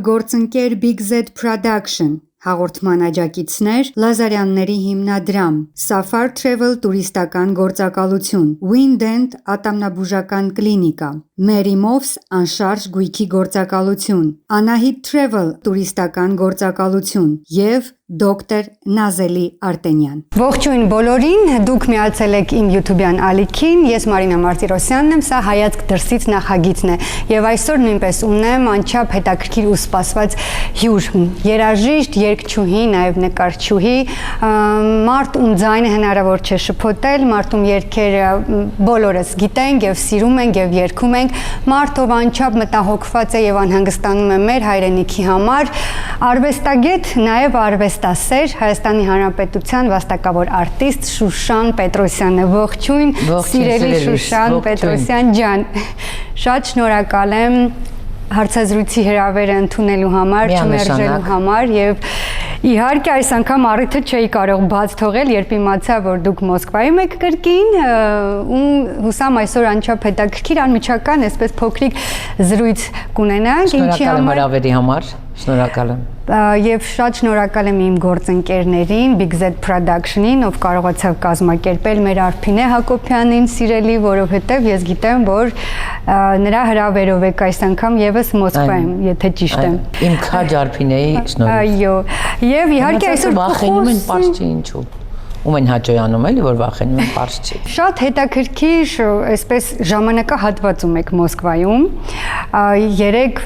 Գործընկեր Big Z Production, հաղորդման աջակիցներ Լազարյանների հիմնադրամ, Safar Travel տուրիստական գործակալություն, Windent ատամնաբուժական կլինիկա, Mary Moves անշարժ գույքի գործակալություն, Anahit Travel տուրիստական գործակալություն և Դոկտոր Նազելի Արտենյան։ Ողջույն բոլորին, դուք միացել եք իմ YouTube-յան ալիքին, ես Մարինա Մարտիրոսյանն եմ, սա հայացք դրսից նախագիծն է, և այսօր նույնպես ունեմ անչափ հետաքրքիր ու սպասված հյուր, երաժիշտ, երգչուհի, նաև նկարչուհի, մարդ ում ձայնը հնարավոր չէ շփոթել, մարդ ում երգերը բոլորս գիտենք և սիրում ենք և երգում ենք, մարդ ով անչափ մտահոգված է և անհանգստանում է մեր հայրենիքի համար, արվեստագետ, նաև արվեստասեր, Հայաստանի Հանրապետության վաստակավոր արտիստ Շուշան Պետրոսյանը, ողջույն, սիրելի Շուշան Պետրոսյան ջան, շատ շնորհակալ եմ հարցազրույցի հրավերը ընդունելու համար, չմերժելու համար և իհարկե այս անգամ առիթը չէի կարող բաց թողել, երբ իմացա, որ դուք Մոսկվայում եք կրկին ու հուսամ այսօր անչափ հետաքրքիր անմիջական այսպես փոքրիկ զրույց կունենանք, ինչի համար հրավերի համար, շնորհակալ եմ։ Եվ շատ շնորհակալ եմ իմ գործընկերներին, Big Z Production-ին, ով կարողացավ կազմակերպել մեր Արփինե Հակոբյանին սիրելի, որովհետև ես գիտեմ, որ նրա հրավերով եք այս անգամ եւս Մոսկվայում, եթե ճիշտ եմ։ Իմ քաջ Արփինեի շնորհիվ։ Այո, եւ իհարկե այսօր վախենում են, պարզ չի ինչու։ Ում են հաճոյանում էլի, որ վախենում են, պարզ չի։ Շատ հետաքրքիր, այսպես ժամանակահատվածում եք Մոսկվայում, երեք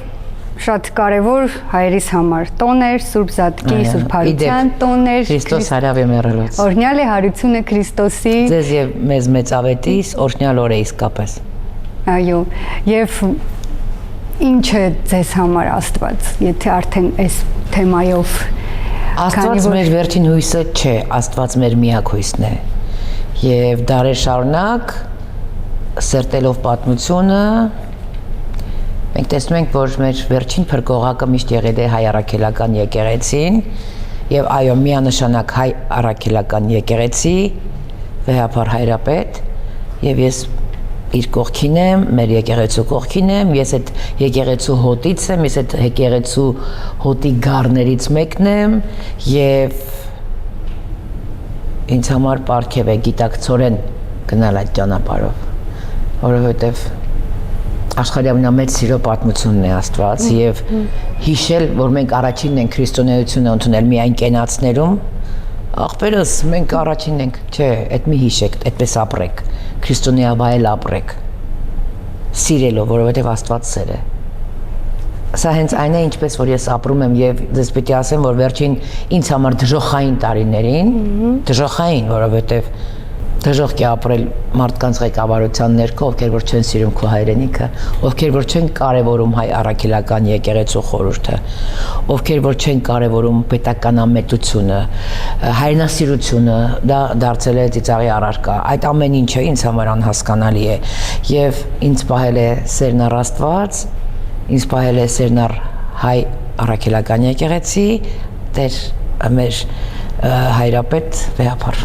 շատ կարևոր հայերիս համար տոներ, Սուրբ Զատկի, Սուրբ Հարության տոներ, Քրիստոս հարավ է մեռելոց։ Օրհնյալ է հարությունը Քրիստոսի։ Ձեզ եւ մեզ մեծավետիս օրհնյալ օր է իսկապես։ Այո, եւ ինչ է ձեզ համար Աստված, եթե արդեն այս թեմայով Աստված մեր վերջին հույսը չէ, Աստված մեր միակ հույսն է։ Եվ դարեր շարունակ սերտելով պատմությունը մենք տեսնում ենք, որ մեր վերջին փրկողակը միշտ եղել է հայ առաքելական եկեղեցին եւ այո, միանշանակ հայ առաքելական եկեղեցի, վեհապար հայրապետ եւ ես իր կողքին եմ, մեր եկեղեցու կողքին եմ, ես այդ եկեղեցու հոտից եմ, ես այդ եկեղեցու հոտի գառներից մեկն եմ եւ ինձ համար պարգև է գիտակցորեն գնալ այդ ճանապարհով, որովհետեւ աշխարհի ամենամեծ սիրո պատմությունն է Աստված եւ հիշել, որ մենք առաջինն ենք քրիստոնեությունը ընդունել միայն կենացներում, աղբերս մենք առաջինն ենք, չէ, այդ մի հիշեք, այդպես ապրեք, քրիստոնեավայել ապրեք, սիրելով, որովհետեւ Աստված սեր է։ Սա հենց այն է, ինչպես որ ես ապրում եմ եւ դες պիտի ասեմ, որ վերջին ինձ համար դժոխային տարիներին, դժոխային, որովհետեւ դժոխք է ապրել մարդկանց ղեկավարության ներքո, ովքեր որ չեն սիրում քո հայրենիքը, ովքեր որ չեն կարևորում հայ առաքելական եկեղեցու խորհուրդը, ովքեր որ չեն կարևորում պետականամետությունը, հայրենասիրությունը, դա դարձել է ծիծաղի առարկա։ Այդ ամեն ինչը ինձ համար անհասկանալի է եւ ինձ պահել է սերն առ Աստված, ինձ պահել է սերն առ հայ առաքելական եկեղեցի, Տեր մեր հայրապետ վեհապար։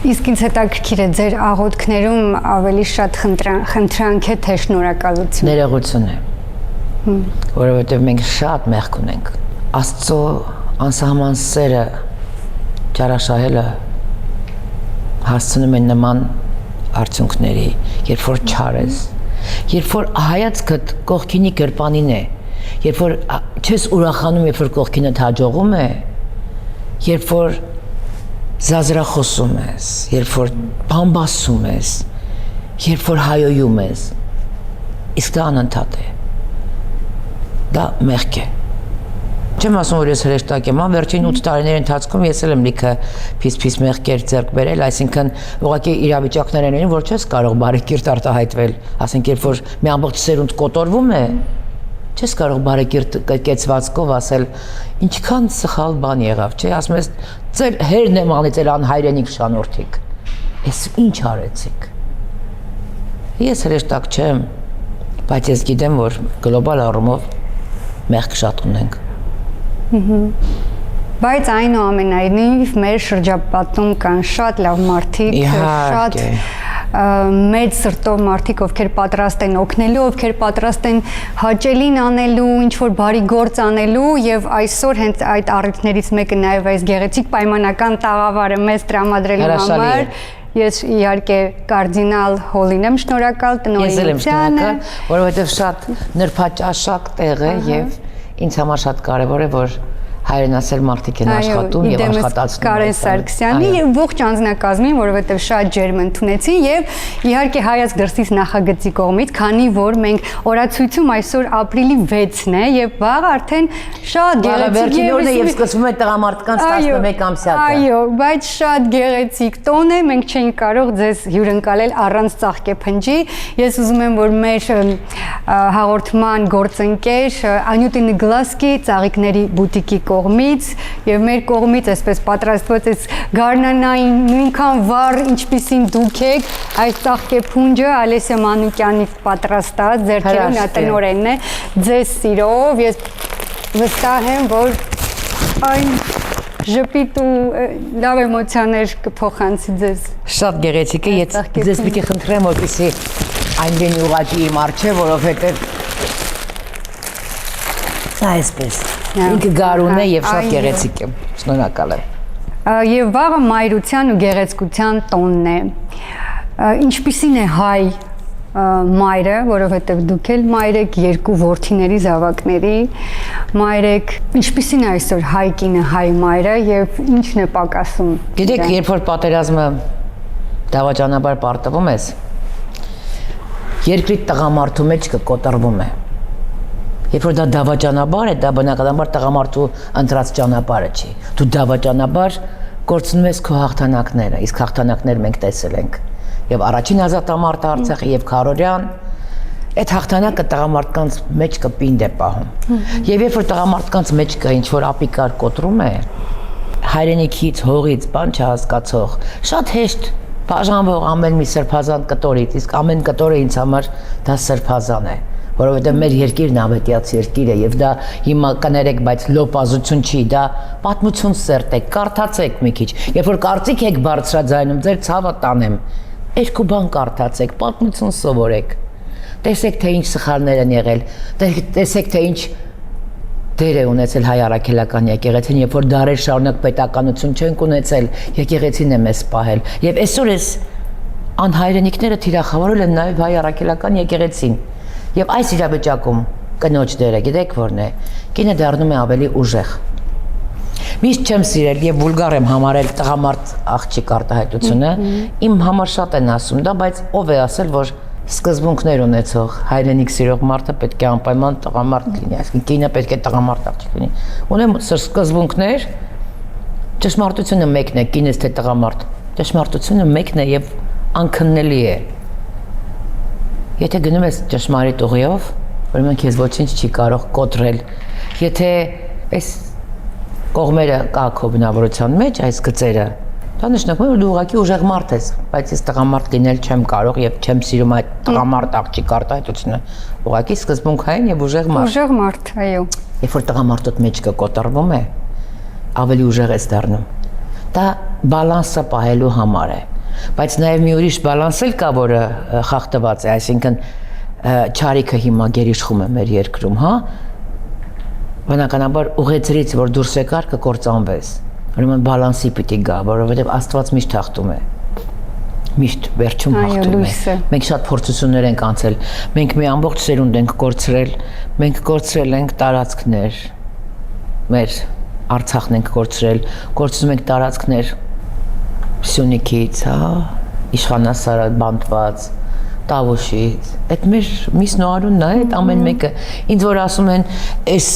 Իսկ ինձ հետաքրքիր է ձեր աղոթքներում ավելի շատ խնդրանք է, թե շնորհակալություն։ Ներողություն է։ Որովհետև մենք շատ մեղք ունենք։ Աստծո անսահման սերը ճարաշահելը հասցնում է նման արդյունքների, երբ որ չար ես, երբ որ հայացքդ կողքինի գրպանին է, երբ որ չես ուրախանում, երբ որ կողքինդ հաջողում է, երբ որ զազրախոսում ես, երբ որ բամբասում ես, երբ որ հայոյում ես, իսկ դա անընդհատ է, դա մեղք է։ Չեմ ասում, որ ես հրեշտակ եմ, վերջին 8 տարիների ընթացքում ես էլ եմ լիքը փիս-փիս մեղքեր ձեռք բերել, այսինքն ուղղակի իրավիճակներ են, որ չես կարող բարեկիրթ արտահայտվել, ասենք երբ որ մի ամբողջ սերունդ կոտորվում է, չես կարող բարեկիրթ կեցվածքով ասել, ինչքան սխալ բան եղավ, չէ, ասում ես, ձեր հերն եմ անի, ձեր անհայրենիք շանորդիկ, ես ինչ արեցիք։ Ես հրեշտակ չեմ, բայց ես գիտեմ, որ գլոբալ առումով մեղք շատ ունենք։ Բայց այնուամենայնիվ մեր շրջապատում կան շատ լավ մարդիկ, շատ մեծ սրտով մարդիկ, ովքեր պատրաստ են օգնելու, ովքեր պատրաստ են հաճելին անելու, ինչ որ բարի գործ անելու եւ այսօր հենց այդ առիթներից մեկը նաեւ այս գեղեցիկ պայմանական տաղավարը մեզ տրամադրելու համար Ես իհարկե կարդինալ Հոլին եմ շնորհակալ տնօրինությանը, որովհետև շատ նրբաճաշակ տեղ է եւ ինձ համար շատ կարեւոր է որ հայրենասեր մարդիկ են աշխատում եւ աշխատացնում Կարեն Սարգսյանի եւ ողջ անձնակազմին, որովհետեւ շատ ջերմ ընդունեցին եւ իհարկե հայաց դրսից նախագծի կողմից, քանի որ մենք օրացույցում այսօր ապրիլի 6-ն է եւ վաղ արդեն շատ գեղեցիկ եւ սկսվում է տղամարդկանց 11 ամսյակը։ Այո, բայց շատ գեղեցիկ տոն է, մենք չենք կարող ձեզ հյուրընկալել առանց ծաղկե փնջի։ Ես ուզում եմ որ մեր հաղորդման գործընկեր Անյուտի Նգլասկի ծաղիկների բուտիկի կողմից եւ մեր կողմից այսպես պատրաստված այս գարնանային նույնքան վառ ինչպիսին դուք եք այս ծաղկե փունջը Ալեսիա Մանուկյանի պատրաստած ձեր տնօրենն է ձեզ սիրով ես վստահ եմ որ այն ժպիտ ու լավ էմոցիաներ կփոխանցի ձեզ շատ գեղեցիկ է ես պիտի խնդրեմ որպեսզի այն լինի ուղղակի իմ առջև որովհետեւ սա այսպես ինքը գարուն է եւ շատ գեղեցիկ է շնորհակալ եմ եւ վաղը մայրության ու գեղեցկության տոնն է ինչպիսին է հայ մայրը որովհետեւ դուք էլ մայր եք երկու որդիների զավակների մայր եք ինչպիսին է այսօր հայ կինը հայ մայրը եւ ինչն է պակասում գիտեք երբ որ պատերազմը դավաճանաբար պարտվում ես երկրի տղամարդու մեջ կկոտրվում է Երբ որ դա դավաճանաբար է, դա բնականաբար տղամարդու ընտրած ճանապարհը չի։ Դու դավաճանաբար կորցնում ես քո հաղթանակները, իսկ հաղթանակներ մենք տեսել ենք։ Եվ առաջին ազատամարտը Արցախի եւ Քարորյան այդ հաղթանակը տղամարդկանց մեջ կպինդ է պահում։ Եվ երբ որ տղամարդկանց մեջ կա ինչ որ ապիկար կոտրում է, հայրենիքից, հողից, բան չհասկացող, շատ հեշտ բաժանվող ամեն մի սրբազան կտորից, իսկ ամեն կտորը ինձ համար դա սրբազան է։ Որովհետև մեր երկիրն ավետյաց երկիր է եւ դա հիմա կներեք, բայց լոպազություն չի, դա պատմություն սերտ է, կարդացեք մի քիչ։ Երբ որ կարծիք եք բարձրաձայնում, ձեր ցավը տանեմ։ Երկու բան կարդացեք, պատմություն սովորեք։ Տեսեք թե ինչ սխալներ են եղել, տեսեք թե ինչ դեր է ունեցել հայ առաքելական եկեղեցին, երբ որ դարեր շարունակ պետականություն չենք ունեցել, եկեղեցին է մեզ պահել։ Եվ այսօր էս անհայրենիքները թիրախավորել են նաեւ հայ առաքելական եկեղեցին։ Եվ այս իրավիճակում կնոջ դերը գիտեք որն է կինը դառնում է ավելի ուժեղ միշտ չեմ սիրել եւ վուլգար եմ համարել տղամարդ աղջիկ արտահայտությունը իմ համար շատ են ասում դա բայց ով է ասել որ սկզբունքներ ունեցող հայրենիք սիրող մարդը պետք է անպայման տղամարդ լինի այսինքն կինը պետք է տղամարդ աղջիկ լինի ունեմ սկզբունքներ ճշմարտությունը մեկն է կինս թե տղամարդ ճշմարտությունը մեկն է եւ անքննելի է Եթե գնում ես ճշմարիտ ուղիով, ուրեմն քեզ ոչինչ չի կարող կոտրել։ Եթե այս կողմերը կա քո բնավորության մեջ, այս գծերը, դա նշանակում է որ դու ուղղակի ուժեղ մարդ ես, բայց ես տղամարդ լինել չեմ կարող եւ չեմ սիրում այդ տղամարդ աղջիկ արտահայտությունը։ Ուղղակի սկզբունքային եւ ուժեղ մարդ։ Ուժեղ մարդ, այո։ Երբ որ տղամարդոտ մեջ կկոտրվում է, ավելի ուժեղ ես դառնում։ Դա բալանսը պահելու համար է։ Բայց նաև մի ուրիշ բալանս էլ կա, որը խախտված է, այսինքն չարիքը հիմա գերիշխում է մեր երկրում, հա։ Բնականաբար ուղեցրից, որ դուրս եկար, կկործանվես։ Ուրեմն բալանսի պիտի գա, որովհետև Աստված միշտ հաղթում է։ Միշտ վերջում հաղթում է։ Մենք շատ փորձություններ ենք անցել։ Մենք մի ամբողջ սերունդ ենք կորցրել։ Մենք կորցրել ենք տարածքներ։ Մեր Արցախն ենք կորցրել, կորցնում ենք տարածքներ Սյունիքից, հա, իշխանասարը բանտված, Տավուշից, այդ մեր միսնոարունն է, այդ ամեն մեկը, ինձ որ ասում են, այս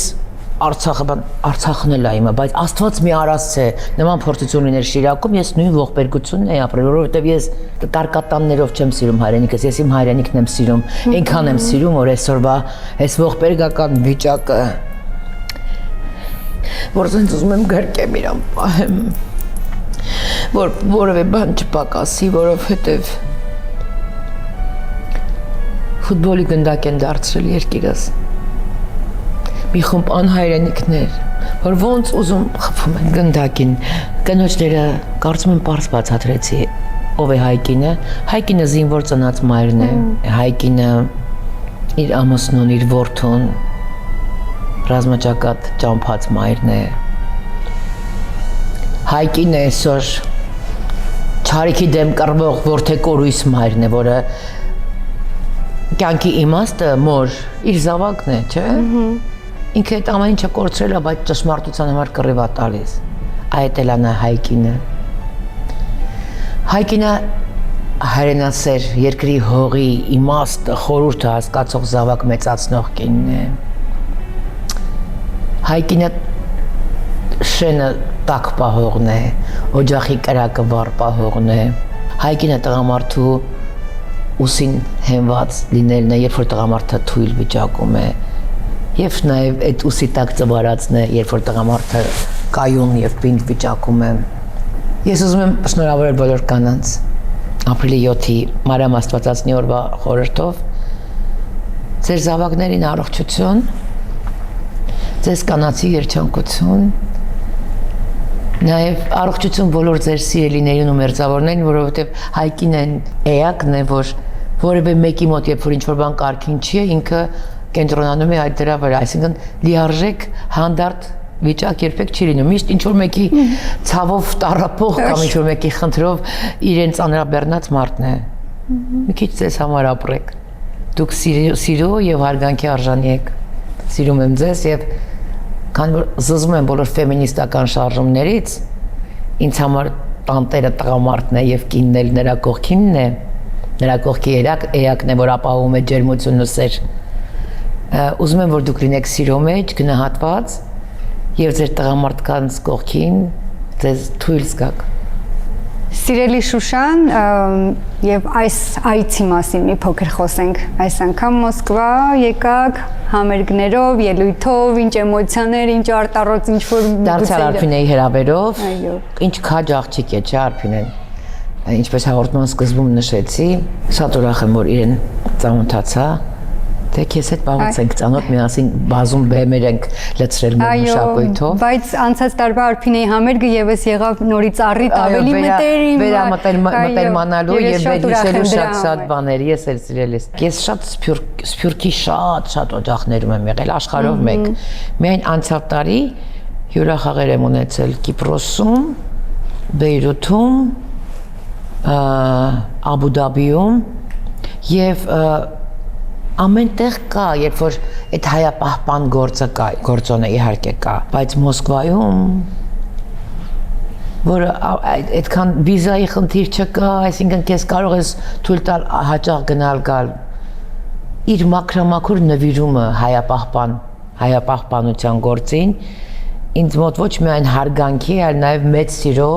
Արցախն էլ է իմը, բայց Աստված մի արածց է, նման փորձություն լիներ Շիրակում, ես նույն ողբերգությունն էի ապրել, որովհետև ես կարկատաններով չեմ սիրում հայրենիքս, ես իմ հայրենիքն եմ սիրում, այնքան եմ սիրում, որ այսօրվա այս ողբերգական վիճակը, որ ինձ ուզում եմ գրկեմ իրան պահեմ, որ որևէ բան չպակասի, որովհետև ֆուտբոլի գնդակ են դարձրել երկիրս։ Մի խումբ անհայրենիքներ, որ ոնց ուզում խփում են գնդակին։ Կնոջ դերը կարծում եմ պարզ բացատրեցի։ ով է Հայկինը։ Հայկինը զինվոր ծնած մայրն է։ Հայկինը իր ամուսնուն, իր որդուն ռազմաճակատ ճամփած մայրն է։ Հայկինը այսօր չարիքի դեմ կռվող որդեկորույս մայրն է, որը կյանքի իմաստը մոր իր զավակն է, չէ՞։ Ինքը այդ ամեն ինչը կորցրել է, բայց ճշմարտության համար կռիվ է տալիս։ Այդ էլ է Հայկինը։ Հայկինը հայրենասեր երկրի հողի իմաստը, խորհուրդը հասկացող զավակ մեծացնող կինն է։ Հայկինը շենը տաք պահողն է, օջախի կրակը վառ պահողն է։ Հայկինը տղամարդու ուսին հենված լինելն է, երբ որ տղամարդը թույլ վիճակում է, եւ նաեւ այդ ուսի տակ ծվարածն է, երբ որ տղամարդը կայուն եւ պինդ վիճակում է։ Ես ուզում եմ շնորհավորել բոլոր կանանց ապրիլի 7-ի Մարիամ Աստվածածնի օրվա խորհրդով ձեր զավակներին առողջություն, ձեզ կանացի երջանկություն, նաև առողջություն բոլոր ձեր սիրելիներին ու մերձավորներին, որովհետև Հայկինն էակն է, որ որևէ մեկի մոտ երբ որ ինչ-որ բան կարգին չի, ինքը կենտրոնանում է այդ դրա վրա, այսինքն լիարժեք հանդարտ վիճակ երբեք չի լինում, միշտ ինչ-որ մեկի ցավով տառապող կամ ինչ-որ մեկի խնդրով իրենց անհրաբեռնած մարդն է։ Մի քիչ ձեզ համար ապրեք, դուք սիրո եւ հարգանքի արժանի եք, սիրում եմ ձեզ եւ քանի որ զզվում եմ բոլոր ֆեմինիստական շարժումներից, ինձ համար տանտերը տղամարդն է եւ կինն էլ նրա կողքինն է, նրա կողքի էակն է, որ ապահովում է ջերմությունն ու սեր։ Ուզում եմ, որ դուք լինեք սիրո մեջ, գնահատված եւ ձեր տղամարդկանց կողքին ձեզ թույլ զգաք։ Սիրելի Շուշան, եւ այս այցի մասին մի փոքր խոսենք։ Այս անգամ Մոսկվա եկաք համերգներով, ելույթով, ինչ էմոցիաներ, ինչ արտառոց, ինչ որ դարձյալ Արփինեի հրավերով։ Այո։ Ինչ քաջ աղջիկ է, չէ՞ Արփինեն։ Ինչպես հաղորդման սկզբում նշեցի, շատ ուրախ եմ, որ իրեն ծանոթացա։ Դե քեզ հետ բաղուց ենք ծանոթ, միասին բազում բեմեր ենք լցրել մեր մշակույթով։ Բայց անցած տարվա Արփինեի համերգը եւս եղավ նորից առիթ ավելի մտերիմ, վերամտերմանալու եւ վերհիշելու շատ բաներ, ես էլ սիրել եմ։ Ես շատ սփյուռքի շատ օջախներում եմ եղել, աշխարհով մեկ։ Միայն անցյալ տարի հյուրախաղեր եմ ունեցել Կիպրոսում, Բեյրութում, Աբու Դաբիում եւ ամենտեղ կա, երբ որ այդ հայապահպան գործը կա, գործոնը իհարկե կա, բայց Մոսկվայում, որը այդքան վիզայի խնդիր չկա, այսինքն քեզ կարող ես թույլ տալ հաճախ գնալ գալ, իր մաքրամաքուր նվիրումը հայապահպանության գործին, ինձ մոտ ոչ միայն հարգանքի, այլ նաև մեծ սիրո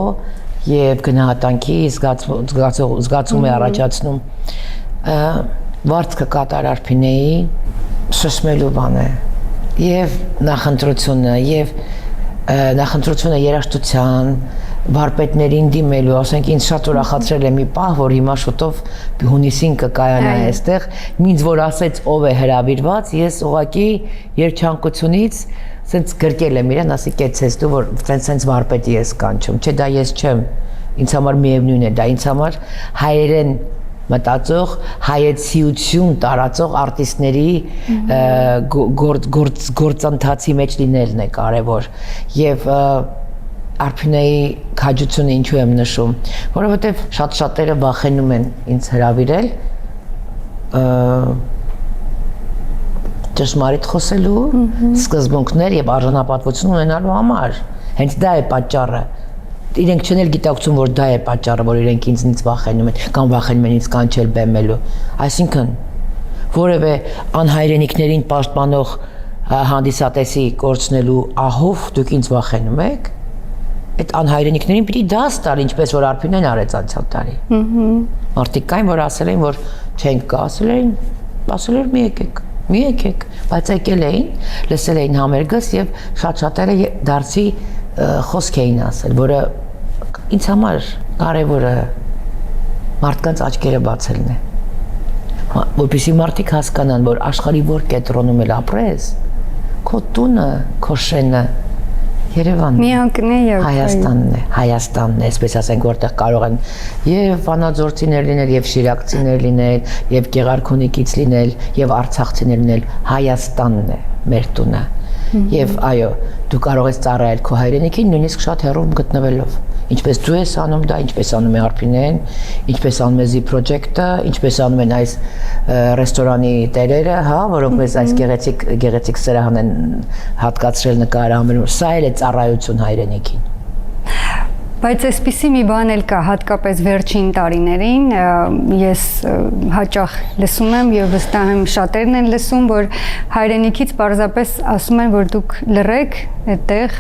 եւ գնահատանքի զգացում է առաջացնում։ Վարձքը կատար Արփինեի շշմելու բան է եւ նախընտրությունը երաժշտության վարպետներին դիմելու, ասենք ինձ շատ ուրախացրել է մի պահ, որ հիմա շուտով հունիսին կկայանա այստեղ, ինձ որ ասեց ով է հրավիրված, ես ուղղակի երջանկությունից սենց գրկել եմ իրեն, ասի կեցես դու որ սենց վարպետի ես կանչում, չէ դա ես չեմ, ինձ համար միևնույն է, դա ինձ համար հայերեն մտածող, հայեցիություն տարածող արտիստների գործընթացի մեջ լինելն է կարևոր եւ Արփինեի քաջությունը ինչու եմ նշում, որովհետեւ շատ-շատերը վախենում են ինձ հրավիրել ճշմարիտ խոսելու, սկզբունքներ եւ արժանապատվություն ունենալու համար, հենց դա է պատճառը։ Իրենք չեն էլ գիտակցում, որ դա է պատճառը, որ իրենք ինձնից վախենում են, կամ վախենում են ինձ կանչել բեմելու։ Այսինքն, որևէ անհայրենիքներին պաշտպանող հանդիսատեսի կորցնելու ահով դուք ինձ վախենում եք, այդ անհայրենիքներին պիտի դաս տալ, ինչպես որ Արփինեն արեց անցյալ տարի։ Մարդիկ կային, որ ասել էին, որ չենք կա, ասել էր մի եկեք, բայց եկել էին, լսել էին համերգս եւ շատ-շատերը դարձի խոսք էին ասել, որը ինձ համար կարևորը մարդկանց աչքերը բացելն է, որպեսզի մարդիկ հասկանան, որ աշխարհի որ կենտրոնում էլ ապրես, քո տունը, քո շենը Երևանն է։ Միակն է եւ Հայաստանն է, այսպես ասենք, որտեղ կարող են եւ վանաձորցիներ լինել, եւ շիրակցիներ լինել, եւ գեղարքունիքից լինել, եւ արցախցիներ լինել, Հայաստանն է մեր տունը։ Եվ այո, դու կարող ես ծառայել քո հայրենիքին նույնիսկ շատ հեռու գտնվելով։ Ինչպես դու ես անում դա, ինչպես անում է Արփինեն, ինչպես անում է Z Project-ը, ինչպես անում են այս ռեստորանի տերերը, հա, որոնք մեզ այս գեղեցիկ սրահն են հատկացրել նկարահանելու։ Սա էլ է ծառայություն հայրենիքին։ Բայց այսպիսի մի բան էլ կա, հատկապես վերջին տարիներին, ես հաճախ լսում եմ եւ վստահ եմ շատերն են լսում, որ հայրենիքից պարզապես ասում են, որ դուք լռեք այդտեղ,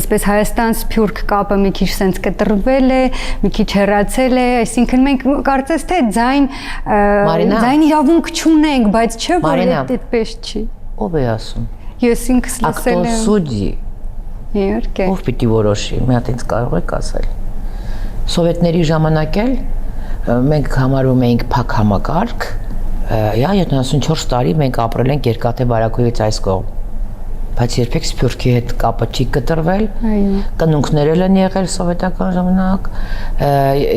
այսպես Հայաստան-Սփյուռք կապը մի քիչ սենց կտրվել է, մի քիչ հեռացել է, այսինքն մենք կարծես թե ձայն իրավունք չունենք, բայց չէ որ այդպես չի։ Ով է ասում։ Ես ինքս լսել եմ։ Սուդի Իհարկե։ Ով պիտի որոշի, մի հատ ինձ կարող եք ասել։ Սովետների ժամանակ էլ մենք համարում էինք փակ համակարգ, 74 տարի մենք ապրել ենք Երկաթե բարակույից այս կողմ։ Բայց երբեք Սփյուռքի հետ կապը չի կտրվել։ Կնունքներ են եղել սովետական ժամանակ,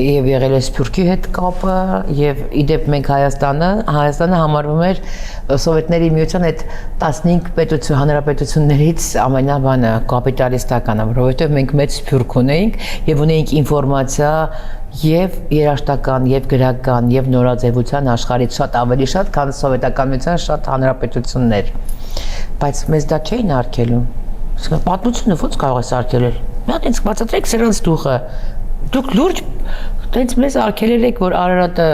եւ եղել է Սփյուռքի հետ կապը, եւ իդեպ մենք Հայաստանը համարվում էր Սովետների միության այդ 15 հանրապետություններից ամենաբանը կապիտալիստականը, որովհետեւ մենք մեծ Սփյուռք ունեինք եւ ունեինք ինֆորմացիա եւ երաշտական, եւ գրական, եւ նորաձևության աշխարհից շատ ավելի շատ, քան սովետական միության շատ հանրապետություններ։ Բայց մեզ դա չէին արգելում։ Պատմությունը ո՞նց կարող ես արգելել։ Մի հատ ինձ բացատրեք սրանց դուխը։ Դուք լուրջ տենց մեզ արգելել եք, որ Արարատը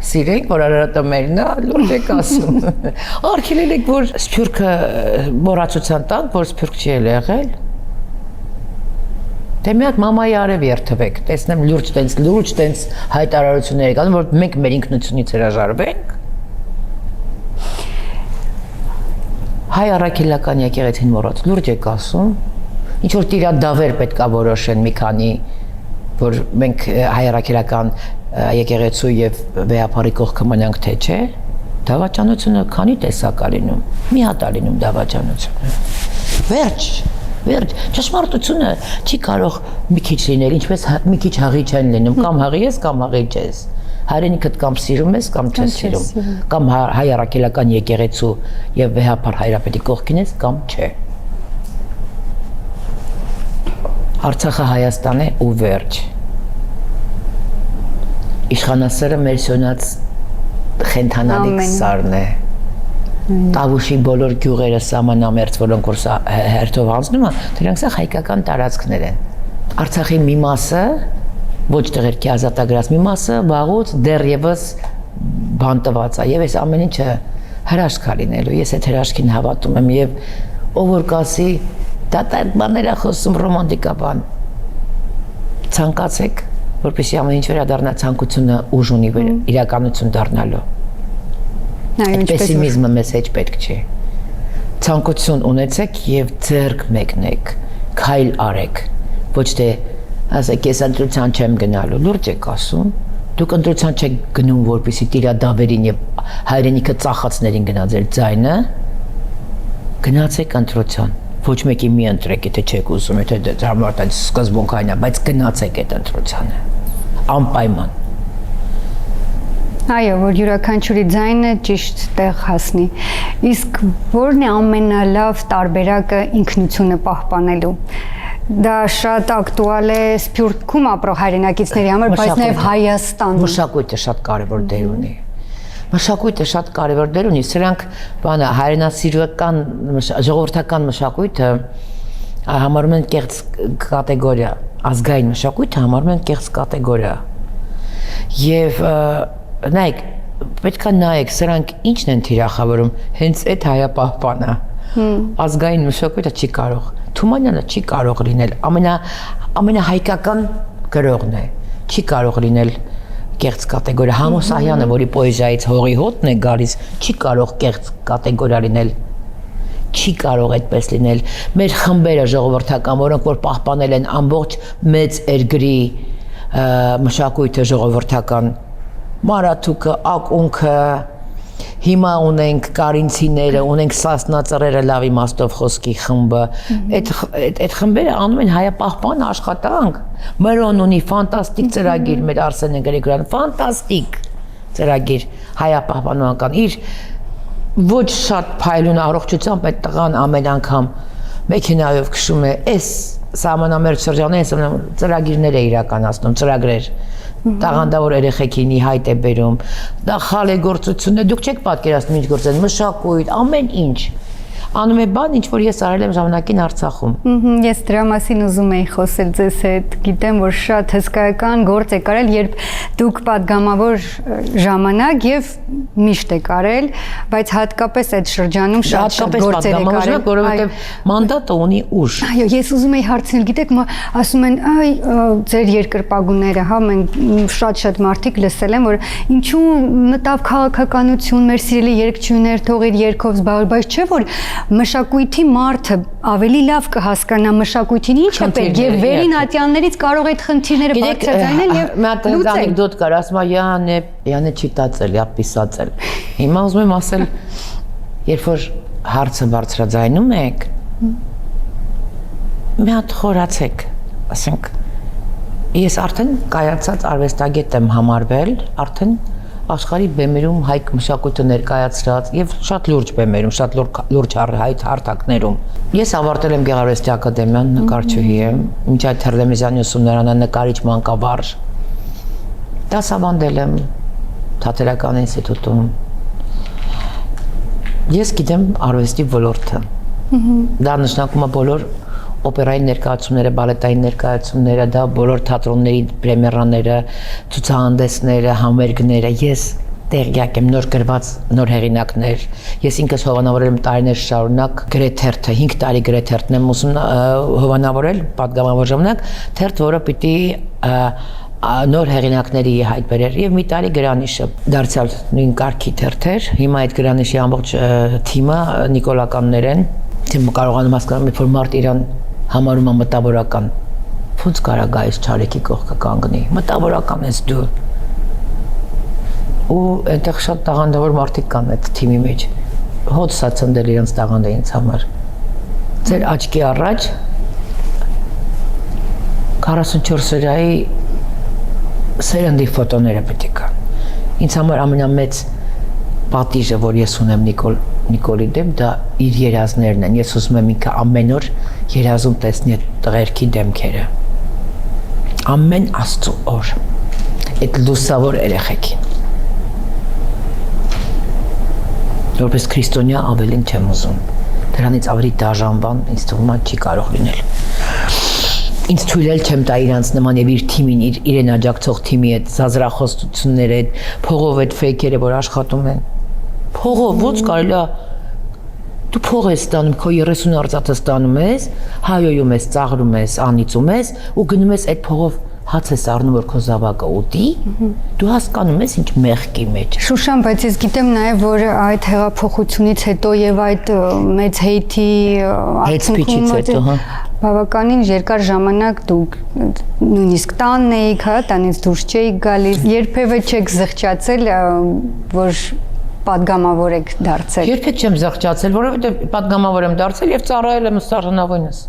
սիրենք, որ Արարատը մերն է, լուրջ եք ասում։ Արգելել եք, որ Սփյուռքը մոռացության տանք, որ Սփյուռք չի եղել։ Դե մի հատ մամայի արև երթվեք, տեսնեմ լուրջ տենց հայտարարություններ եք անում, որ մենք մեր ինքնությունից հրաժարվենք։ Հայ առաքելական եկեղեցին մոռաց, լուրջ եք ասում, ինչ որ տիրադավեր պետքա որոշեն մի քանի, որ մենք հայ առաքելական եկեղեցու եւ վեհապարի կողքը մնանք թե չէ, դավաճանությունը քանի տեսակ է լինում, մի հատ է լինում դավաճանությունը, վերջ, ճշմարտությունը չի կարող մի քիչ լինել, ինչպես մի քիչ հաղի չեն լինում, կամ հաղի ես, կամ հաղի չես, հայրենիքդ կամ սիրում ես, կամ չես սիրում, կամ հայ առաքելական եկեղեցու եւ վեհապար հայրապետի կողքին ես, կամ չէ։ Արցախը Հայաստան է ու վերջ։ Իշխանասերը մեր սյունած խենթանալիք սարն է։ Տավուշի բոլոր գյուղերը սահմանամերձ, որոնք որ հերթով անցնում են, դրանք սա հայկական տարածքներ են։ Արցախի մի մասը, ոչ տեղերքի ազատագրած մի մասը, վաղուց դեռևս բանտված է, եւ այս ամեն ինչը հրաշք է լինելու։ Ես այդ հրաշքին հավատում եմ եւ ով որ կասի, դա բաներ է խոսում ռոմանտիկա բան։ Ցանկացեք, որպեսզի ամեն ինչ վերադառնա ցանկությունը ուժ ունի իրականություն դառնալու։ Պեսիմիզմը մեզ հետ պետք չէ։ Ցանկություն ունեցեք եւ ձեռք մեկնեք, քայլ արեք։ Ոչ թե ասեք ես ընտրության չեմ գնալու, լուրջ եք ասում։ Դուք ընտրության չեք գնում, որպեսզի տիրադավերին եւ հայրենիքը ծախածներին գնա ձեր ձայնը։ Գնացեք ընտրության։ Ոչ մեկի մի ընտրեք, եթե չեք ուզում, եթե դրամարտած սկզբունքային է, բայց գնացեք այդ ընտրությանը։ Անպայման։ Այո, որ յուրաքանչյուրի ձայնը ճիշտ տեղ հասնի։ Իսկ որն է ամենալավ տարբերակը ինքնությունը պահպանելու։ Դա շատ ակտուալ է Սփյուռքում ապրող հայրենակիցների համար, բայց նաև Հայաստանում։ Մշակույթը շատ կարևոր դեր ունի։ Մշակույթը շատ կարևոր դեր ունի, սրանք բանը հայրենասիրական ժողովրդական մշակույթը համարում են կեղծ կատեգորիա, ազգային մշակույթը համարում են կեղծ կատեգորիա։ Եվ նայեք, պետք է նայեք, սրանք ինչն են թիրախավորում, հենց այդ հայապահպանը, ազգային մշակույթը չի կարող, Թումանյանը չի կարող լինել, ամենահայկական գրողն է, չի կարող լինել կեղծ կատեգորիա, Համոսահյանը, որի պոեզիայից հողի հոտն է գալիս, չի կարող կեղծ կատեգորիա լինել, չի կարող այդպես լինել, մեր խմբերը ժողովրդական, որոնք որ պահպանել են ամբողջ մեծ երկրի մշակույթը ժողովրդական, Մարաթուկը, ակունքը, Հիմա ունենք կարինցիները, ունենք սասնածռերը լավ իմաստով խոսքի խումբը։ Այդ խմբերը անում են հայապահպան աշխատանք։ Մրոն ունի ֆանտաստիկ ծրագիր մեր Արսենը Գրիգորյանը, ֆանտաստիկ ծրագիր հայապահպանական։ Իր ոչ շատ փայլուն առողջությամբ այդ տղան ամեն անգամ մեքենայով քշում է, այս սահմանամերձ շրջանները ծրագիրներ է իրականացնում, ծրագրեր։ Տաղանդավոր երեխեքին հայտ է բերում, դա խալեգործություն է, դուք չեք պատկերացնում ինչ գործ են, մշակույթ, ամեն ինչ։ Անում է բան, ինչ որ ես արել եմ ժամանակին Արցախում։ Ես դրա մասին ուզում էի խոսել ձեզ հետ։ Գիտեմ, որ շատ հսկայական գործ եք արել, երբ դուք падգամավոր ժամանակ եւ միշտ եք արել, բայց հատկապես այդ շրջանում շատ գործեր եք արել, որովհետեւ մանդատը ունի ուժ։ Այո, ես ուզում էի հարցնել, գիտեք, ասում են, այ ձեր երկրպագուները, հա, մենք շատ մարդիկ լսել են, որ ինչու մտավ քաղաքականություն, մեր սիրելի երգչուհիներ թող իր երգով զբաղվի, բայց չէ որ մշակույթի մարդը ավելի լավ կհասկանա մշակույթին ինչ է պետք եւ վերին ատյաններից կարող այդ խնդիրները բարձրացնել եւ լուծել։ Անեկդոտ կար, ասում է Յանե չի տածել, յա պիսածել։ Հիմա ուզում եմ ասել, երբ որ հարցը բարձրաձայնում եք, մի հատ խորացեք, ասենք ես արդեն կայացած արվեստագետ եմ համարվել, արդեն աշխարհի բեմերում հայք մշակույթը ներկայացրած եւ շատ լուրջ բեմերում, շատ լուրջ հարթակներում։ Ես ավարտել եմ Գեղարվեստի ակադեմիան, նկարչուհի եմ, մինչ այդ Թերլեմեզյանի ուսումնարանը նկարիչ մանկավարժ։ Դասավանդել եմ Թատերական ինստիտուտում։ Ես գիտեմ արվեստի ոլորտը։ Դա նշանակում է բոլոր օպերայի ներկայացումները, բալետային ներկայացումները, դա բոլոր թատրոնների պրեմիերաները, ցուցահանդեսները, համերգները, ես տեղյակ եմ նոր գրված նոր հեղինակներ։ Ես ինքս հովանավորել եմ տարիներ շարունակ գրեթերթը, 5 տարի գրեթերթն եմ հովանավորել падգամավոր ժամանակ, թերթ, որը պիտի նոր հեղինակների հայտ բերեր եւ մի տարի Գրանիշը դարձյալ նույն կարգի թերթեր։ Հիմա այդ Գրանիշի ամբողջ թիմը նիկոլականներ են։ Չեմ կարողանում հասկանալ, որ մարդ իրան համարում է մտավորական։ Ոնց կարա գայս Չարեքի կողքը կանգնի։ Մտավորական ես դու։ Ու այնտեղ շատ տաղանդավոր մարդիկ կան այդ թիմի մեջ։ Հոց սա ցնդել իրենց տաղանդը ինձ համար։ Ձեր աչքի առաջ 44 սերիայի սերնդի ֆոտոները պետք է կան։ Ինձ համար ամենամեծ պատիժը, որ ես ունեմ Նիկոլի դեմ, դա իր երազներն են։ Ես ուզում եմ ինքը ամեն օր երազում տեսնի այդ տղերքի դեմքերը։ Ամեն Աստծո օր։ Այդ լուսավոր երեխեքին։ Որպես քրիստոնյա ավելին չեմ ուզում։ Դրանից ավելի դաժան բան ինձ թվում է չի կարող լինել։ Ինձ թույլ չեմ տա իրանց նման եւ իր թիմին, իրեն աջակցող թիմի այդ զազրախոսությունները, այդ փողով այդ ֆեյքերը, որ աշխատում են։ Փողով ո՞նց կարելի է դու փող ես ստանում, քո 30 արծաթը ստանում ես, հայոյում ես, ծաղրում ես, անիծում ես ու գնում ես այդ փողով հաց ես առնում, որ քո զավակը ուտի, դու հասկանում ես ինչ մեղքի մեջ։ Շուշան, բայց ես գիտեմ նաև, որ այդ հեղափոխությունից հետո եւ այդ մեծ հեյթի բավականին երկար ժամանակ դուք նույնիսկ տանն էիք, հա, տանից դուրս չէիք գալիս, երբևէ չեք զղջացել, որ падգամավոր եք դարձել։ Երբեք չեմ զղջացել, որովհետեւ падգամավոր եմ դարձել եւ ծառայել եմ ստաժանավույնս։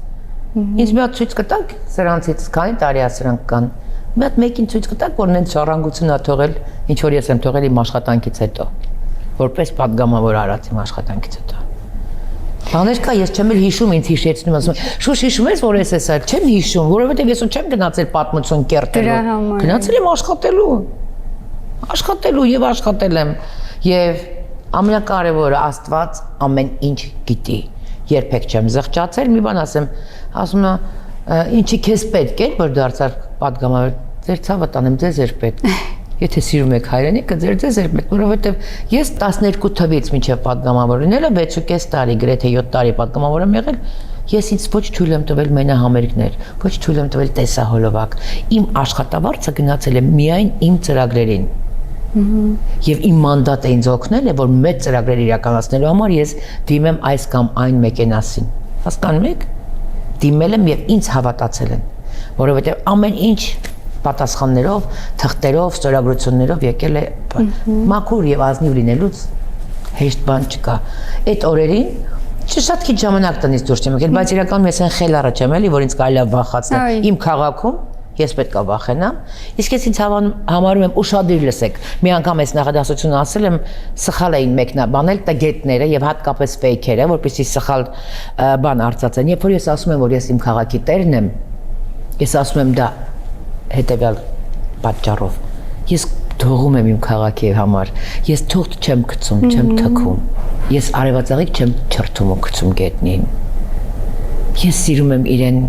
Ինձ մի հատ ցույց կտակ սրանցից, քանի տարի է սրանք կան։ Մի հատ մեկին ցույց կտակ, որ նենց ժառանգություն է թողել, ինչ որ ես եմ թողել իմ աշխատանքից հետո, որպես падգամավոր արած իմ աշխատանքից հետո։ Բաներ կա, ես չեմ էլ հիշում, ինձ հիշեցնում, ասում եմ, շուշ հիշում ես, որ ես էսա, չեմ հիշում, որովհետև ես չեմ գնացել պատմություն կերտելու։ Գնացել եմ աշխատելու եւ աշխատել եմ։ Եվ ամենակարևորը Աստված ամեն ինչ գիտի։ Երբեք չեմ զղջացել, մի բան ասեմ, ասում է, ինչի քեզ պետք է, որ դարձար падգամավոր, ձեր ցավը տանեմ, ձեզ էր պետք։ Եթե սիրում եք հայրենիքը, ձեզ էր պետք, որովհետև ես 12 թվից մինչև падգամավոր լինելը 6.5 տարի, գրեթե 7 տարի падգամավոր եմ եղել, ես ինձ ոչ թույլ եմ տվել մենահամերգներ, ոչ թույլ եմ տվել տեսահոլովակ։ Իմ աշխատավարձը գնացել է միայն իմ ծրագրերին։ Եվ իմ մանդատը ինձ օգնել է, որ մեծ ծրագրեր իրականացնելու համար ես դիմեմ այս կամ այն մեկենասին։ Հասկանում եք։ Դիմել եմ եւ ինձ հավատացել են, որովհետեւ ամեն ինչ պատասխաններով, թղթերով, ստորագրություններով եկել է մաքուր եւ ազնիվ լինելուց հեշտ բան չկա։ Այդ օրերին շատ քիչ ժամանակ տնից դուրս չեմ եկել, բայց իրականում ես այն խելառը չեմ էլի, որ ինձ կարելի է վախացնել իմ քաղաքում, ես պետք է վախենամ։ Իսկ ես ինձ համարում եմ ուշադիր լսեք։ Մի անգամ այս նախադասությունը ասել եմ, սխալ էին մեկնաբանել տգետները եւ հատկապես ֆեյքերը, որպեսզի սխալ բան արծածեն։ Երբ որ ես ասում եմ, որ ես իմ քաղաքի տերն եմ, ես ասում եմ դա հետեւյալ պատճառով։ Ես թողում եմ իմ քաղաքի համար։ Ես թուղթ չեմ գցում, չեմ թքում։ Ես արևածաղիկ չեմ չրթում ու գցում գետնին։ Ես սիրում եմ իրեն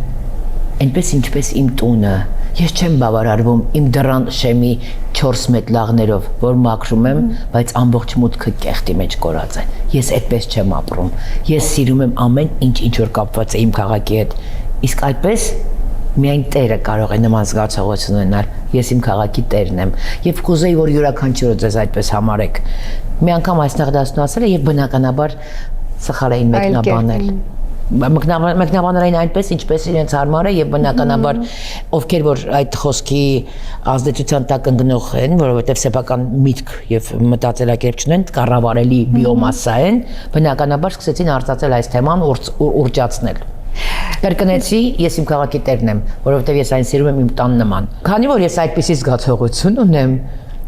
այնպես ինչպես իմ տունը։ Ես չեմ բավարարվում իմ դռան շեմի 4 մետլաղներով, որ մաքրում եմ, բայց ամբողջ մուտքը կեղտի մեջ կորած է։ Ես այդպես չեմ ապրում։ Ես սիրում եմ ամեն ինչ որ կապված է իմ քաղաքի հետ։ Իսկ այդպես միայն Տերը կարող է նման զգացողություն ունենալ։ Ես իմ քաղաքի Տերն եմ եւ կուզեի, որ յուրաքանչյուրը ձեզ այդպես համարեք։ Մի անգամ այս նախադասությունը ասել է եւ բնականաբար սխալ էին մեկնաբանել։ Մեկնաբանել էին այնպես, ինչպես իրենց հարմար է եւ բնականաբար ովքեր որ այդ խոսքի ազդեցության տակ ընկնող են, որովհետեւ սեփական միտք եւ մտածելակերպ չունեն, կառավարելի բիոմասա են, բնականաբար սկսեցին արծածել այս թեման ուռճացնել։ Կրկնեցի, ես իմ քաղաքի տերն եմ, որովհետև ես այն սիրում եմ իմ տան նման։ Քանի որ ես այդպիսի զգացողություն ունեմ,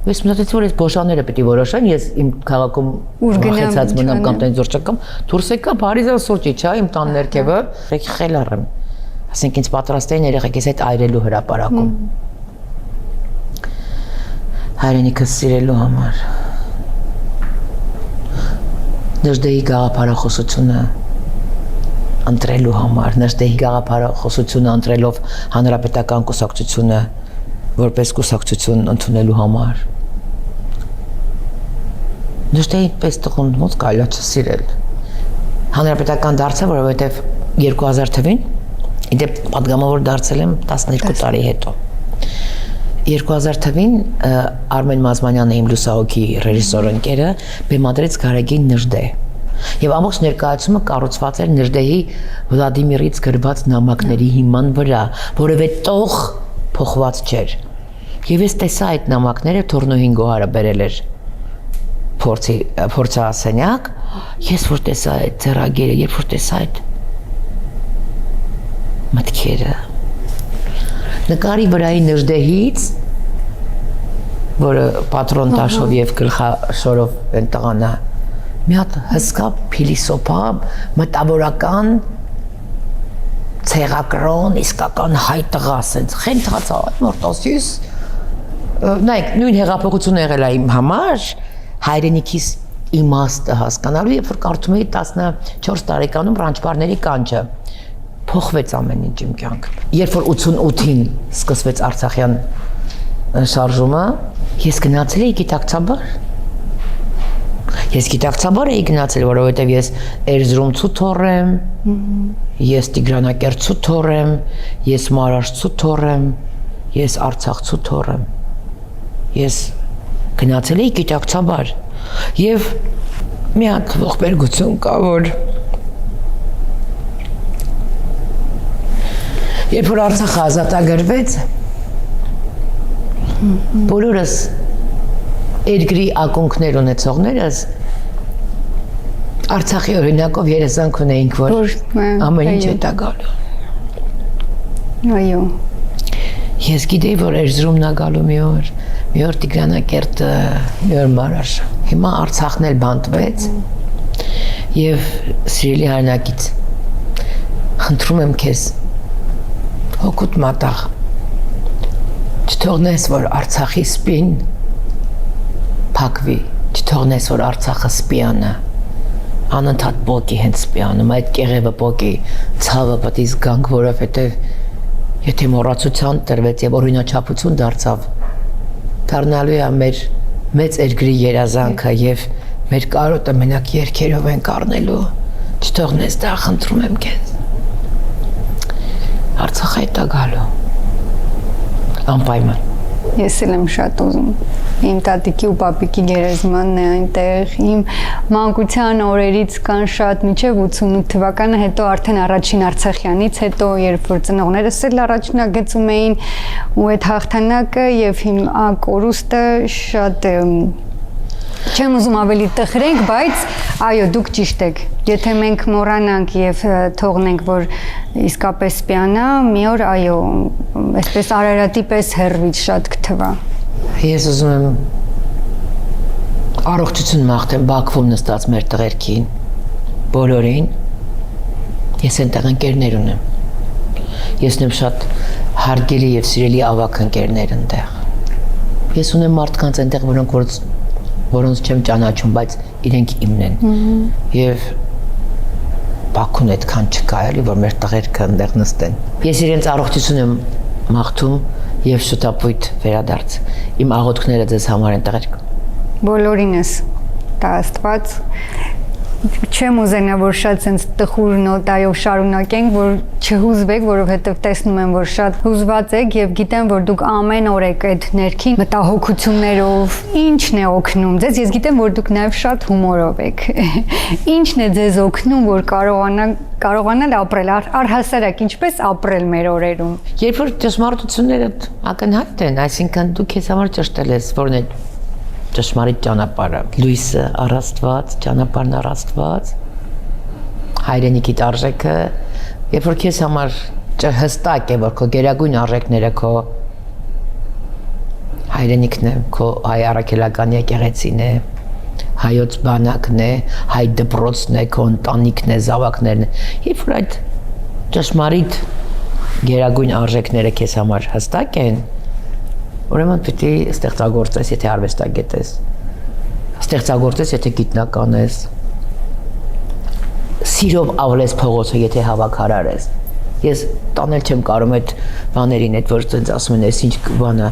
ես մտածեցի, որ ես բոշաները պետք է որոշեմ, ես իմ քաղաքում ուղղեցած մնամ կամ տենց դուրս չգամ, դուրս եկա Փարիզը սուրճի, չա, իմ տան ներքևը, եկի խելառ եմ։ Ասենք ինձ պատրաստ էին երեխեքիս հետ այրելու հրապարակում։ Հայրենիքս սիրելու համար։ Նժդեի գաղափարախոսությունը ընտրելու համար, Նժդեի գաղափարախոսությունը ընտրելով հանրապետական կուսակցությունը որպես կուսակցություն ընդունելու համար։ Նժդեի պես տղուն ոնց կարելի է չսիրել։ Հանրապետական դարձա, որովհետև 2000 թվին, իդեպ պատգամավոր դարձել եմ 12 տարի հետո։ 2000 թվին Արմեն Մազմանյանը իմ լուսահոգի ռեժիսոր ընկերը բեմադրեց Գարեգին Նժդե։ Եվ ամբողջ ներկայացումը կառուցված էր Նժդեի Վլադիմիրից գրված նամակների հիման վրա, որևէ տող փոխված չէր։ Եվ ես տեսա այդ նամակները Թորնոհին Գոհարը բերել էր փորձասենյակ, ես որ տեսա այդ ձեռագիրը, երբ որ տեսա այդ մտքերը, նկարի վրայի Նժդեից, որը պատրոն տաշով եւ գլխաշորով են տղանը, մի հատ հսկա փիլիսոփա, մտավորական, ցեղակրոն, իսկական հայ տղա, ասենց խենթած մորտոսյուս, նայեք, նույն հեղափոխությունը եղել է իմ համար, հայրենիքիս իմաստը հասկանալու, երբ որ կարդում էի 14 տարեկանում Ռանչպարների կանչը, փոխվեց ամեն ինչ իմ կյանքում։ Երբ որ 88-ին սկսվեց Արցախյան շարժումը, ես գնացել էի գիտակցաբար։ Ես գիտակցաբար էի գնացել, որովհետև ես Էրզրումցու թոռ եմ, ես Տիգրանակերտցու թոռ եմ, ես Մարաշցու թոռ եմ, ես Արցախցու թոռ եմ։ Ես գնացել էի գիտակցաբար եւ մի հատ ողբերգություն կա, որ երբ որ Արցախը ազատագրվեց, բոլորս երկրի ակունքներ ունեցողներս Արցախի օրինակով երազանք ունեինք, որ ամեն ինչ է գալու։ Այո։ Ես գիտեի, որ Էրզրումն է գալու մի օր Տիգրանակերտը, մի օր Մարաշը։ Հիմա Արցախն էլ բանտվեց եւ սիրելի հայրենակից, խնդրում եմ քեզ, հոգուտ մատաղ, չթողնես, որ Արցախի սպին փակվի, չթողնես, որ Արցախը սպիանա, անընդհատ բոկի հենց սպիանում, այդ կեղևը բոկի, ցավը պետք է զգանք, որովհետև եթե մոռացության տրվեց եւ օրինաչափություն դարձավ, դառնալու է մեր մեծ երկրի երազանքը եւ մեր կարոտը մենակ երկերով են կառնելու, չթողնես դա, խնդրում եմ քեզ։ Արցախը է գալու։ Անպայման։ Ես էլ եմ շատ ուզում։ Իմ տատիկի ու պապիկի գերեզմանն է այնտեղ, իմ մանկության օրերից կան շատ, մինչև 88 թվականը, հետո արդեն առաջին Արցախյանից հետո, երբ որ ծնողներս էլ առաջնագծում էին ու այդ հաղթանակը եւ հիմա կորուստը շատ Չեմ ուզում ավելի տխրենք, բայց այո, դուք ճիշտ եք։ Եթե մենք մոռանանք եւ թողնենք, որ իսկապես սպիանա, մի օր այո, այսպես Արարատի պես հերվից շատ կթվա։ Ես ուզում եմ առողջություն մաղթեմ Բաքվում նստած մեր տղերքին, բոլորին։ Ես այնտեղ ընկերներ ունեմ։ Ես ունեմ շատ հարգելի եւ սիրելի ավագ ընկերներ այնտեղ։ Ես ունեմ մարդկանց այնտեղ, որոնց չեմ ճանաչում, բայց իրենք իմն են։ Եվ Բաքուն այդքան չկա, էլի, որ մեր տղերքը այնտեղ նստեն։ Ես իրենց առողջություն եմ մաղթում եւ շտապույտ վերադարձ։ Իմ աղոթքները ձեզ համար են տղերք։ Բոլորինս տա Աստված չեմ ուզենա, որ շատ sense տխուր նոտայով շարունակենք, որ չհուզվեք, որովհետև տեսնում եմ, որ շատ հուզված եք եւ գիտեմ, որ դուք ամեն օր եք այդ ներքին մտահոգություններով, ինչն է օգնում ձեզ, ես գիտեմ, որ դուք նաեւ շատ հումորով եք։ Ինչն է ձեզ օգնում, որ կարողանալ ապրել, առհասարակ ինչպես ապրել մեր օրերում։ Երբ որ ճշմարտությունները ակնհայտ են, այսինքն դու քեզ համար ճշտել ես, որն է ճշմարիտ ճանապարհը, լույսը առաստված, ճանապարհն առաստված, հայրենիքիդ արժեքը, երբ որ քեզ համար հստակ է, որ քո գերագույն արժեքները քո հայրենիքն է, քո հայ առաքելական եկեղեցին է, հայոց բանակն է, հայ դպրոցն է, քո ընտանիքն է, զավակներն է, երբ որ այդ ճշմարիտ գերագույն արժեքները քեզ համար հստակ են, ուրեմն պիտի ստեղծագործես, եթե արվեստագետ ես, ստեղծագործես, եթե գիտնական ես, սիրով ավլես փողոցը, եթե հավաքարար ես։ Ես տանել չեմ կարող այդ բաներին, այդ որ ցենց ասում են, այս ինչ բանը,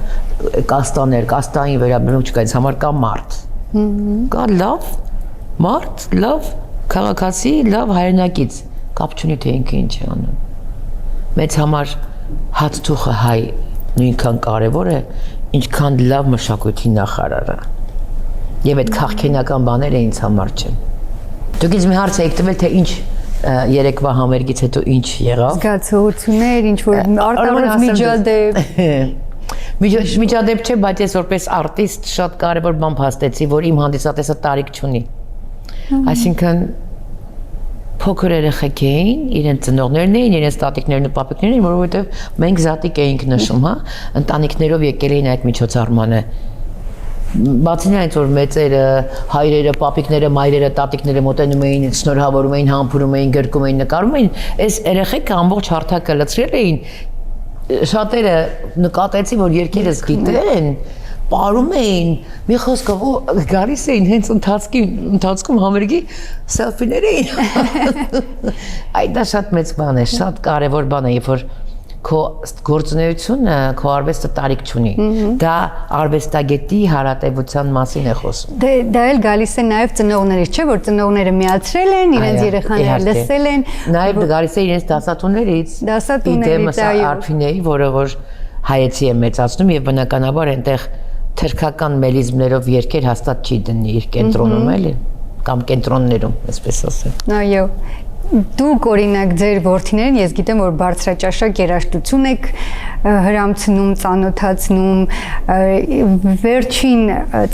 կաստաներ, կաստային վերաբերում չկա, ինձ համար կա մարդ։ Կա լավ մարդ, լավ քաղաքացի, լավ հայրենակից, կապ չունի թե ինքը ինչ է անում։ Մեծ համար հացթուխը հայ նույնքան կարևոր է, ինչքան լավ մշակույթի նախարարը։ Եվ այդ քաղաքենական բաները ինձ համար չեն։ Դուք ինձ մի հարց եք տվել, թե ինչ երեկվա համերգից հետո ինչ եղավ։ Զգացողություններ, ինչ որ արտարոց միջադեպ։ Միջադեպ չէ, բայց ես որպես արտիստ շատ կարևոր բան փաստեցի, որ իմ հանդիսատեսը տարիք չունի։ Այսինքն փոքր երեխեք էին, իրենց ծնողներն էին, իրենց տատիկներն ու պապիկներն էին, որովհետև մենք զատիկ էինք նշում, հա, ընտանիքներով եկել էին այդ միջոցառմանը։ Բացի նրանից, որ մեծերը, հայրերը, պապիկները, մայրերը, տատիկները մոտենում էին, շնորհավորում էին, համբուրում էին, գրկում էին, նկարում էին, այս երեխեքը ամբողջ հարթակը լցրել էին։ Շատերը նկատեցի, որ երկերս գիտեն, պարում էին, մի խոսքով գալիս էին հենց ընթացքում համերգի սելֆիներ էին։ Այդ դա շատ մեծ բան է, շատ կարևոր բան է, երբ որ քո գործունեությունը, քո արվեստը տարիք չունի։ Դա արվեստագետի հարատևության մասին է խոսում։ Դա էլ գալիս է նաև ծնողներից, չէ՞ որ ծնողները միացրել են, իրենց երեխաները լսել են։ Նաև գալիս է իրենց դասատուներից։ Դասատուներից, այո։ Արփինեի, որը որ հայեցի է մեծացնում եւ բնականաբար այնտեղ թրքական մելիզմներով երկեր հաստատ չի դնի իր կենտրոնում էլի կամ կենտրոններում, այսպես ասեմ։ Այո։ Դուք օրինակ ձեր որդիներին, ես գիտեմ, որ բարձրաճաշակ երաժշտություն եք հրամցնում, ծանոթացնում, վերջին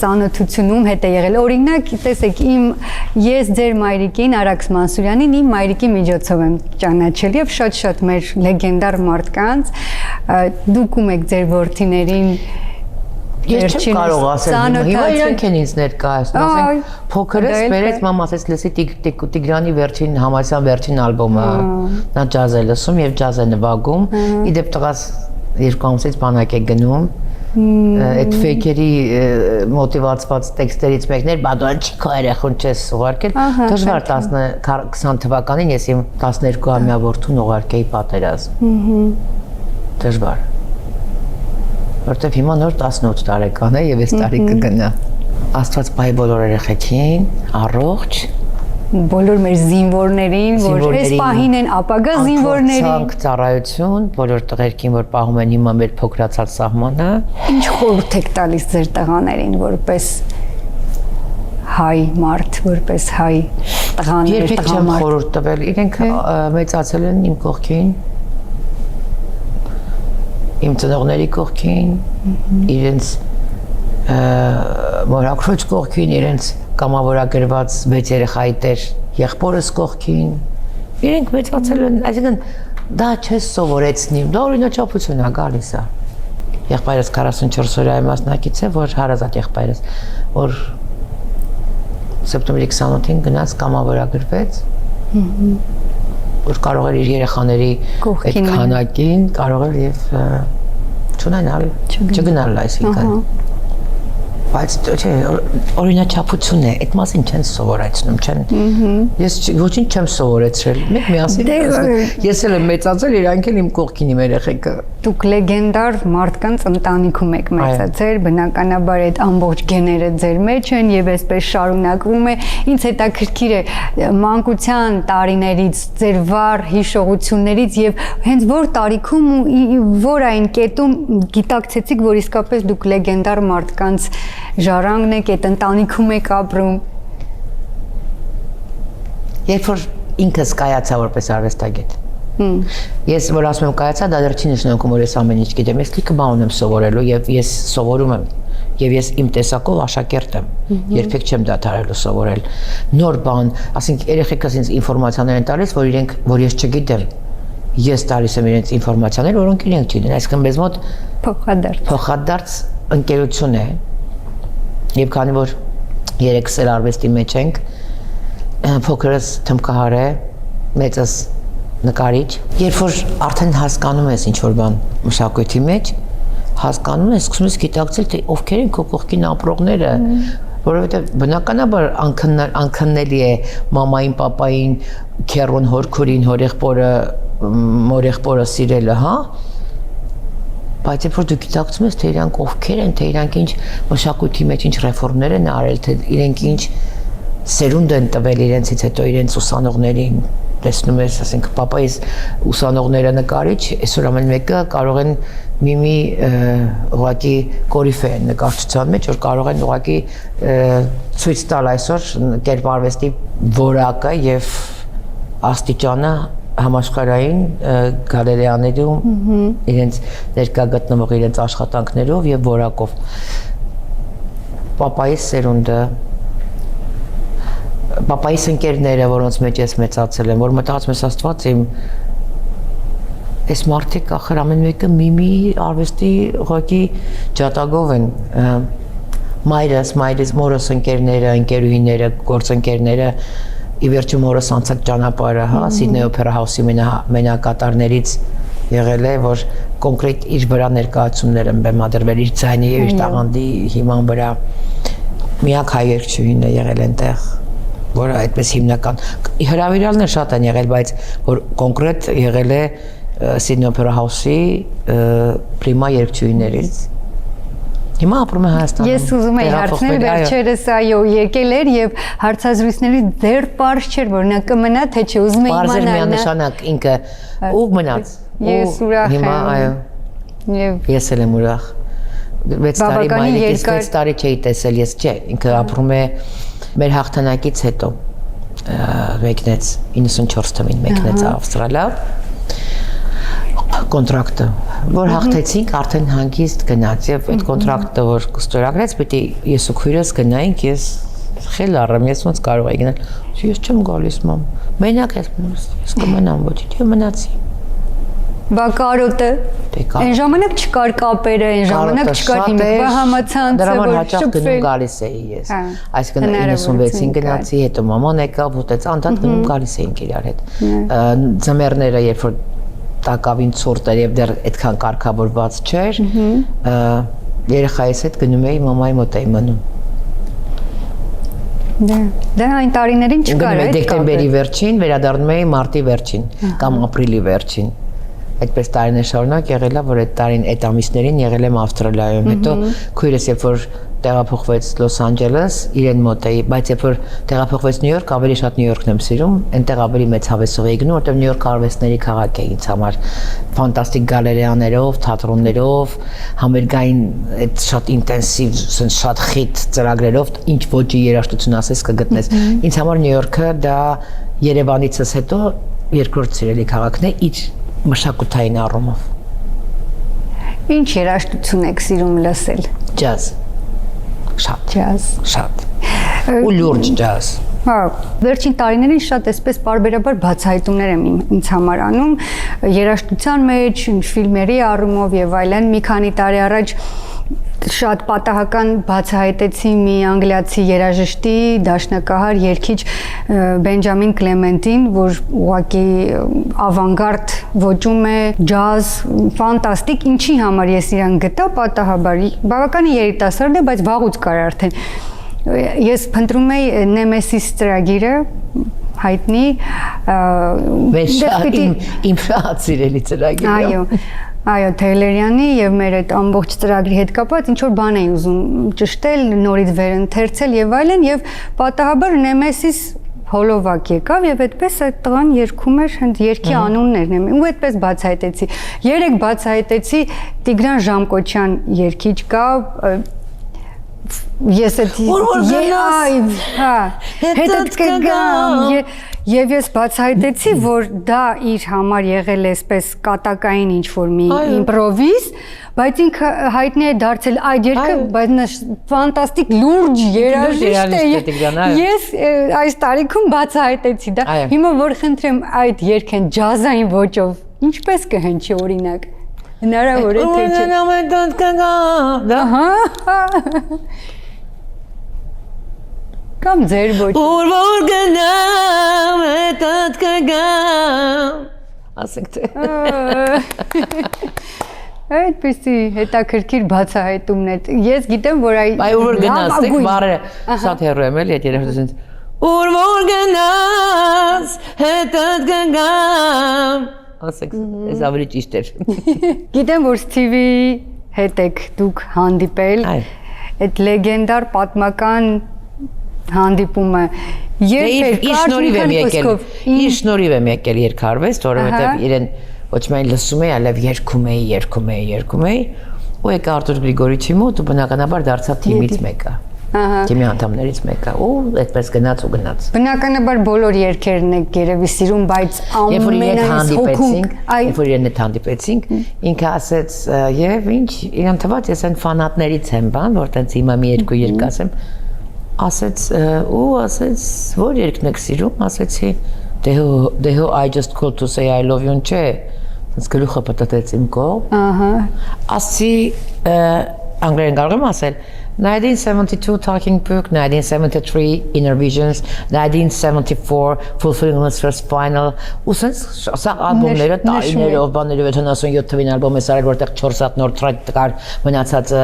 ծանոթությունում հետ է եղել։ Օրինակ, տեսեք, ես ձեր մայրիկին Արաքս Մանսուրյանին իմ մայրիկի միջոցով եմ ճանաչել եւ շատ մեր լեգենդար մարդկանց, դուք ում եք ձեր որդիներին Ես չեմ կարող ասել, հիմա իրանք են ինձ ներկայացնում, ասենք փոքրս բերեց մամաս, ես լսի Տիգրանի վերջին Համասյան վերջին ալբոմը, նա ջազ է լսում եւ ջազ է նվագում, իդեպ տղաս 2 ամսից բանակ է գնում, այդ ֆեյքերի մոտիվացված տեքստերից մեկն էր, բա դու չի քո երեխուն չես ուղարկել, դժվար 20 թվականին ես իմ 12-ամյա որդուն ուղարկեի պատերազմ, դժվար որտեվ հիմա նոր 18 տարեկան է եւ այս տարի կգնա։ Աստված բայ բոլոր երեխեքին, առողջ, բոլոր մեր զինվորներին, որ այս պահին են ապագա զինվորներին։ Ցանկ ծառայություն, բոլոր տղերքին, որ պահում են հիմա մեր փոքրացած սահմանը։ Ինչ խորհուրդ եք տալիս ձեր տղաներին, որպես հայ մարդ, որպես հայ տղաներ, երբեք չեմ խորհուրդ տվել, իրենք մեծացել են իմ կողքին։ Իմ ծնողների կողքին, իրենց մորակրոջ կողքին իրենց կամավորագրված 6 երեխայի տեր եղբորս կողքին իրենք մեծացել են, այսինքն դա չես սովորեցնի, դա օրինաչափություն է գալիս է։ Եղբայրս 44 օրյա մասնակից է, որ հարազատ եղբայրս, որ սեպտեմբերի 28-ին գնաց կամավորագրվեց, որ կարող էր իր երեխաների այդ քանակին, կարող էր եւ չունենալ, չգնալ այսինքն։ Բայց չէ, օրինաչափություն է, այդ մասին չեն սովորեցնում, չեն։ Ես ոչինչ չեմ սովորեցրել։ Մենք միասին ես էլ եմ մեծացել, իրանք էլ իմ կողքին իմ երեխեքը։ Դուք լեգենդար մարդկանց ընտանիքում եք մեծացել, բնականաբար այդ ամբողջ գեները ձեր մեջ են եւ այսպես շարունակվում է։ Ինձ հետաքրքիր է մանկության տարիներից, ձեր վառ հիշողություններից եւ հենց որ տարիքում ու որ այն կետում գիտակցեցիք, որ իսկապես դուք լեգենդար մարդկանց ժառանգն եք, այդ ընտանիքում եք ապրում։ Երբ որ ինքս կայացա որպես արվեստագետ։ Ես որ ասում եմ կայացա, դա դեռ չի նշանակում, որ ես ամեն ինչ գիտեմ, ես լիքը բան ունեմ սովորելու եւ ես սովորում եմ եւ ես իմ տեսակով աշակերտ եմ։ Երբեք չեմ դադարելու սովորել։ Նոր բան, ասենք երեխեքս ինձ ինֆորմացիաներ են տալիս, որ ես չգիտեմ։ Ես տալիս եմ իրենց ինֆորմացիաներ, որոնք իրենք չգիտեն, այսինքն մեզ մոտ փոխադարձ ընկերություն է։ Եվ քանի որ երեքս էլ արվեստի մեջ ենք, փոքրս թմբկահար է, մեծս նկարիչ, երբ որ արդեն հասկանում ես ինչ-որ բան մշակույթի մեջ, հասկանում ես, սկսում ես գիտակցել, թե ովքեր են քո կողքին ապրողները, որովհետև բնականաբար անքննելի է մամային, պապային, քեռուն, հորքորին, հորեղբորը սիրելը, հա? Բայց երբ որ դու գիտակցում ես, թե իրանք ովքեր են, թե իրանք ինչ մշակույթի մեջ ինչ ռեֆորմներ են արել, թե իրենք ինչ սերունդ են տվել իրենցից հետո իրենց ուսանողներին, տեսնում ես, ասենք, պապայիս ուսանողները նկարիչ, այսօր ամեն մեկը կարող են մի ուղղակի կորիֆե են նկարչության մեջ, որ կարող են ուղղակի ցույց տալ այսօր կերպարվեստի որակը եւ աստիճանը համաշխարհային գալերեաներում իրենց ներկա գտնվող իրենց աշխատանքներով եւ որակով։ Պապայիս սերունդը, պապայիս ընկերները, որոնց մեջ ես մեծացել եմ, որ մտածում ես Աստված իմ այս մարդիկ ախր ամեն մեկը մի արվեստի ուղղակի ջատագով են։ Մայրս, մորս ընկերները, ընկերուհիները, գործընկերները ի վերջո մորս անցած ճանապարհը, հա, Սիդնեյ օպերա հաուսի մենակատարներից եղել է, որ կոնկրետ իր վրա ներկայացումներ են բեմադրվել իր ձայնի եւ իր տաղանդի հիման վրա։ Միակ հայ երգչուհին է եղել այնտեղ, որը այդպես հիմնական հրավիրալներ շատ են եղել, բայց որ կոնկրետ եղել է Սիդնեյ օպերա հաուսի պրիմա երգչուհիներից։ Հիմա ապրում է Հայաստանում։ Ես ուզում եի հարցնել, վերջերս այո եկել էր եւ հարցազրույցներից դեռ պարզ չէր, որ նա կմնա թե չէ, ուզում եի իմանալ։ Պարզ էր միանշանակ ինքը ու մնաց։ Ես ուրախ եմ։ Հիմա այո։ Եվ ես էլ եմ ուրախ։ 6 տարի մայրիկից 6 տարի չէի տեսել, ես չէ, ինքը ապրում է մեր հաղթանակից հետո մեկնեց 94 թվականին մեկնեց Ավստրալիա կոնտրակտը, որ հաղթեցինք, արդեն հանգիստ գնաց եւ այդ կոնտրակտը որ կստորագրեց, պիտի ես ու քույրս գնայինք, ես խել առեմ, ես ոնց կարող եի գնալ։ Ես չեմ գալիս մամ։ Մենակ ես կմնամ, ոչինչ, եւ մնացի։ Բա կարոտը։ Այն ժամանակ չկար կապերը, այն ժամանակ չկար հիմա համացանցը, որ հաճախ գնում գալիս էի ես։ Այսինքն 96-ին գնացի, հետո մաման եկավ, ուտեց, անդադ գնում գալիս էինք իրար հետ։ Ձմեռները, երբ որ տակավին ցուրտ էր եւ դեռ այդքան կարգավորված չէր, երեխայիս հետ գնում էի մամայի մոտ էի մնում։ Դա այն տարիներին չկար այդ կապը։ Դեկտեմբերի վերջին վերադառնում էի մարտի վերջին կամ ապրիլի վերջին։ Այդպես տարիներ շարունակ եղել է, որ այդ տարին այդ ամիսներին եղել եմ Ավստրալիայում, հետո քույրս երբ որ տեղափոխվեց Լոս Անջելես, իրեն մոտ էի, բայց երբ որ տեղափոխվեց Նյու Յորք, ավելի շատ Նյու Յորքն եմ սիրում, այնտեղ ավելի մեծ հավեսով էի գնում, որտեղ Նյու Յորքը արվեստների քաղաք է ինձ համար, ֆանտաստիկ գալերեաներով, թատրոններով, համերգային այդ շատ ինտենսիվ, շատ խիտ ծրագրերով, ինչ ոճի երաժշտություն ասես կգտնես։ Ինձ համար Նյու Յորքը դա Երևանիցս հետո երկրորդ սիրելի քաղաքն է իր մշակութային առումով։ Ինչ երաժշտություն եք սիրում լսել։ Ջազ։ շատ ու լուրջ ջազ։ Հա, վերջին տարիներին շատ էսպես բարբերաբար բացահայտումներ եմ ինձ համար անում երաժշտության մեջ, ֆիլմերի առումով եւ այլն։ Մի քանի տարի առաջ շատ պատահական բացահայտեցի մի անգլիացի երաժշտի, դաշնակահար, երգիչ Բենջամին Կլեմենտին, որ ուղղակի ավանգարդ ոճում է, ջազ, ֆանտաստիկ, ինչի համար ես իրան գտա պատահաբար, բավականին երիտասարդ է, բայց վաղուց կար արդեն։ Ես փնտրում էի Nemesis ծրագիրը, հայտնի, իմ շատ սիրելի ծրագիրը։ Այո, Թեյլերյանի եւ մեր այդ ամբողջ ծրագրի հետ կապված ինչ որ բան էի ուզում ճշտել, նորից վերընթերցել եւ այլն եւ պատահաբար Nemesis հոլովակ եկավ եւ այդպես այդ տղան երգում էր հենց երգի անուններն եմ ու այդպես բացահայտեցի։ Երեք բացահայտեցի Տիգրան Ժամկոչյան երգիչ կա ես հետդ կգամ եւ ես բացահայտեցի որ դա իր համար եղել է այսպես կատակային ինչ որ մի իմպրովիզ բայց ինքը հայտնի է դարձել այդ երգը բայց ֆանտաստիկ լուրջ երաժիշտ է ես այս տարիքում բացահայտեցի դա հիմա որ խնդրեմ այդ երգեն ջազային ոճով ինչպես կհնչի օրինակ հնարավոր է թե չէ Կամ ձեր ոճ որ գնամ հետդ կգամ ասենք թե այդպեսի հետաքրքիր բացահայտումներ ես գիտեմ որ այ որ գնաս դեք բառը շատ հեռու եմ էլի այդ երաժշտությունից որ գնաս հետդ կգամ ասեք այս ավելի ճիշտ էր գիտեմ որ Սթիվի հետ եք դուք հանդիպել այդ լեգենդար պատմական հանդիպումը երբ իր շնորհիվ եմ եկել երկարվեստ որովհետև իրեն ոչ միայն լսում էի այլև երգում էի ու եկա Արտուր Գրիգորիչի մոտ ու բնականաբար դարձավ թիմից մեկը թիմի անդամներից մեկը ու այդպես գնաց բնականաբար բոլոր երգերն եք երևի սիրում բայց ամենայնից հոգում երբ որ իրեն հետ հանդիպեցինք ինքը ասեց եւ ինչ իրան թվաց ես այն ֆանատներից եմ բան որ տենց հիմա մի երկու երգ ասեմ ասեց որ երգն եք սիրում ասեցի դե հո I just called to say I love you չէ Ես գլուխը պատտեց իմ կողմ ասի անգլերեն կարող եմ ասել 1972 Talking Book, 1973 Inner Visions, 1974 Fulfilling First Final ու սա ալբոմները տարիներով բաներով 77 թվին ալբոմ է սարել որտեղ 4 հատ նոր տրեք կար մնացածը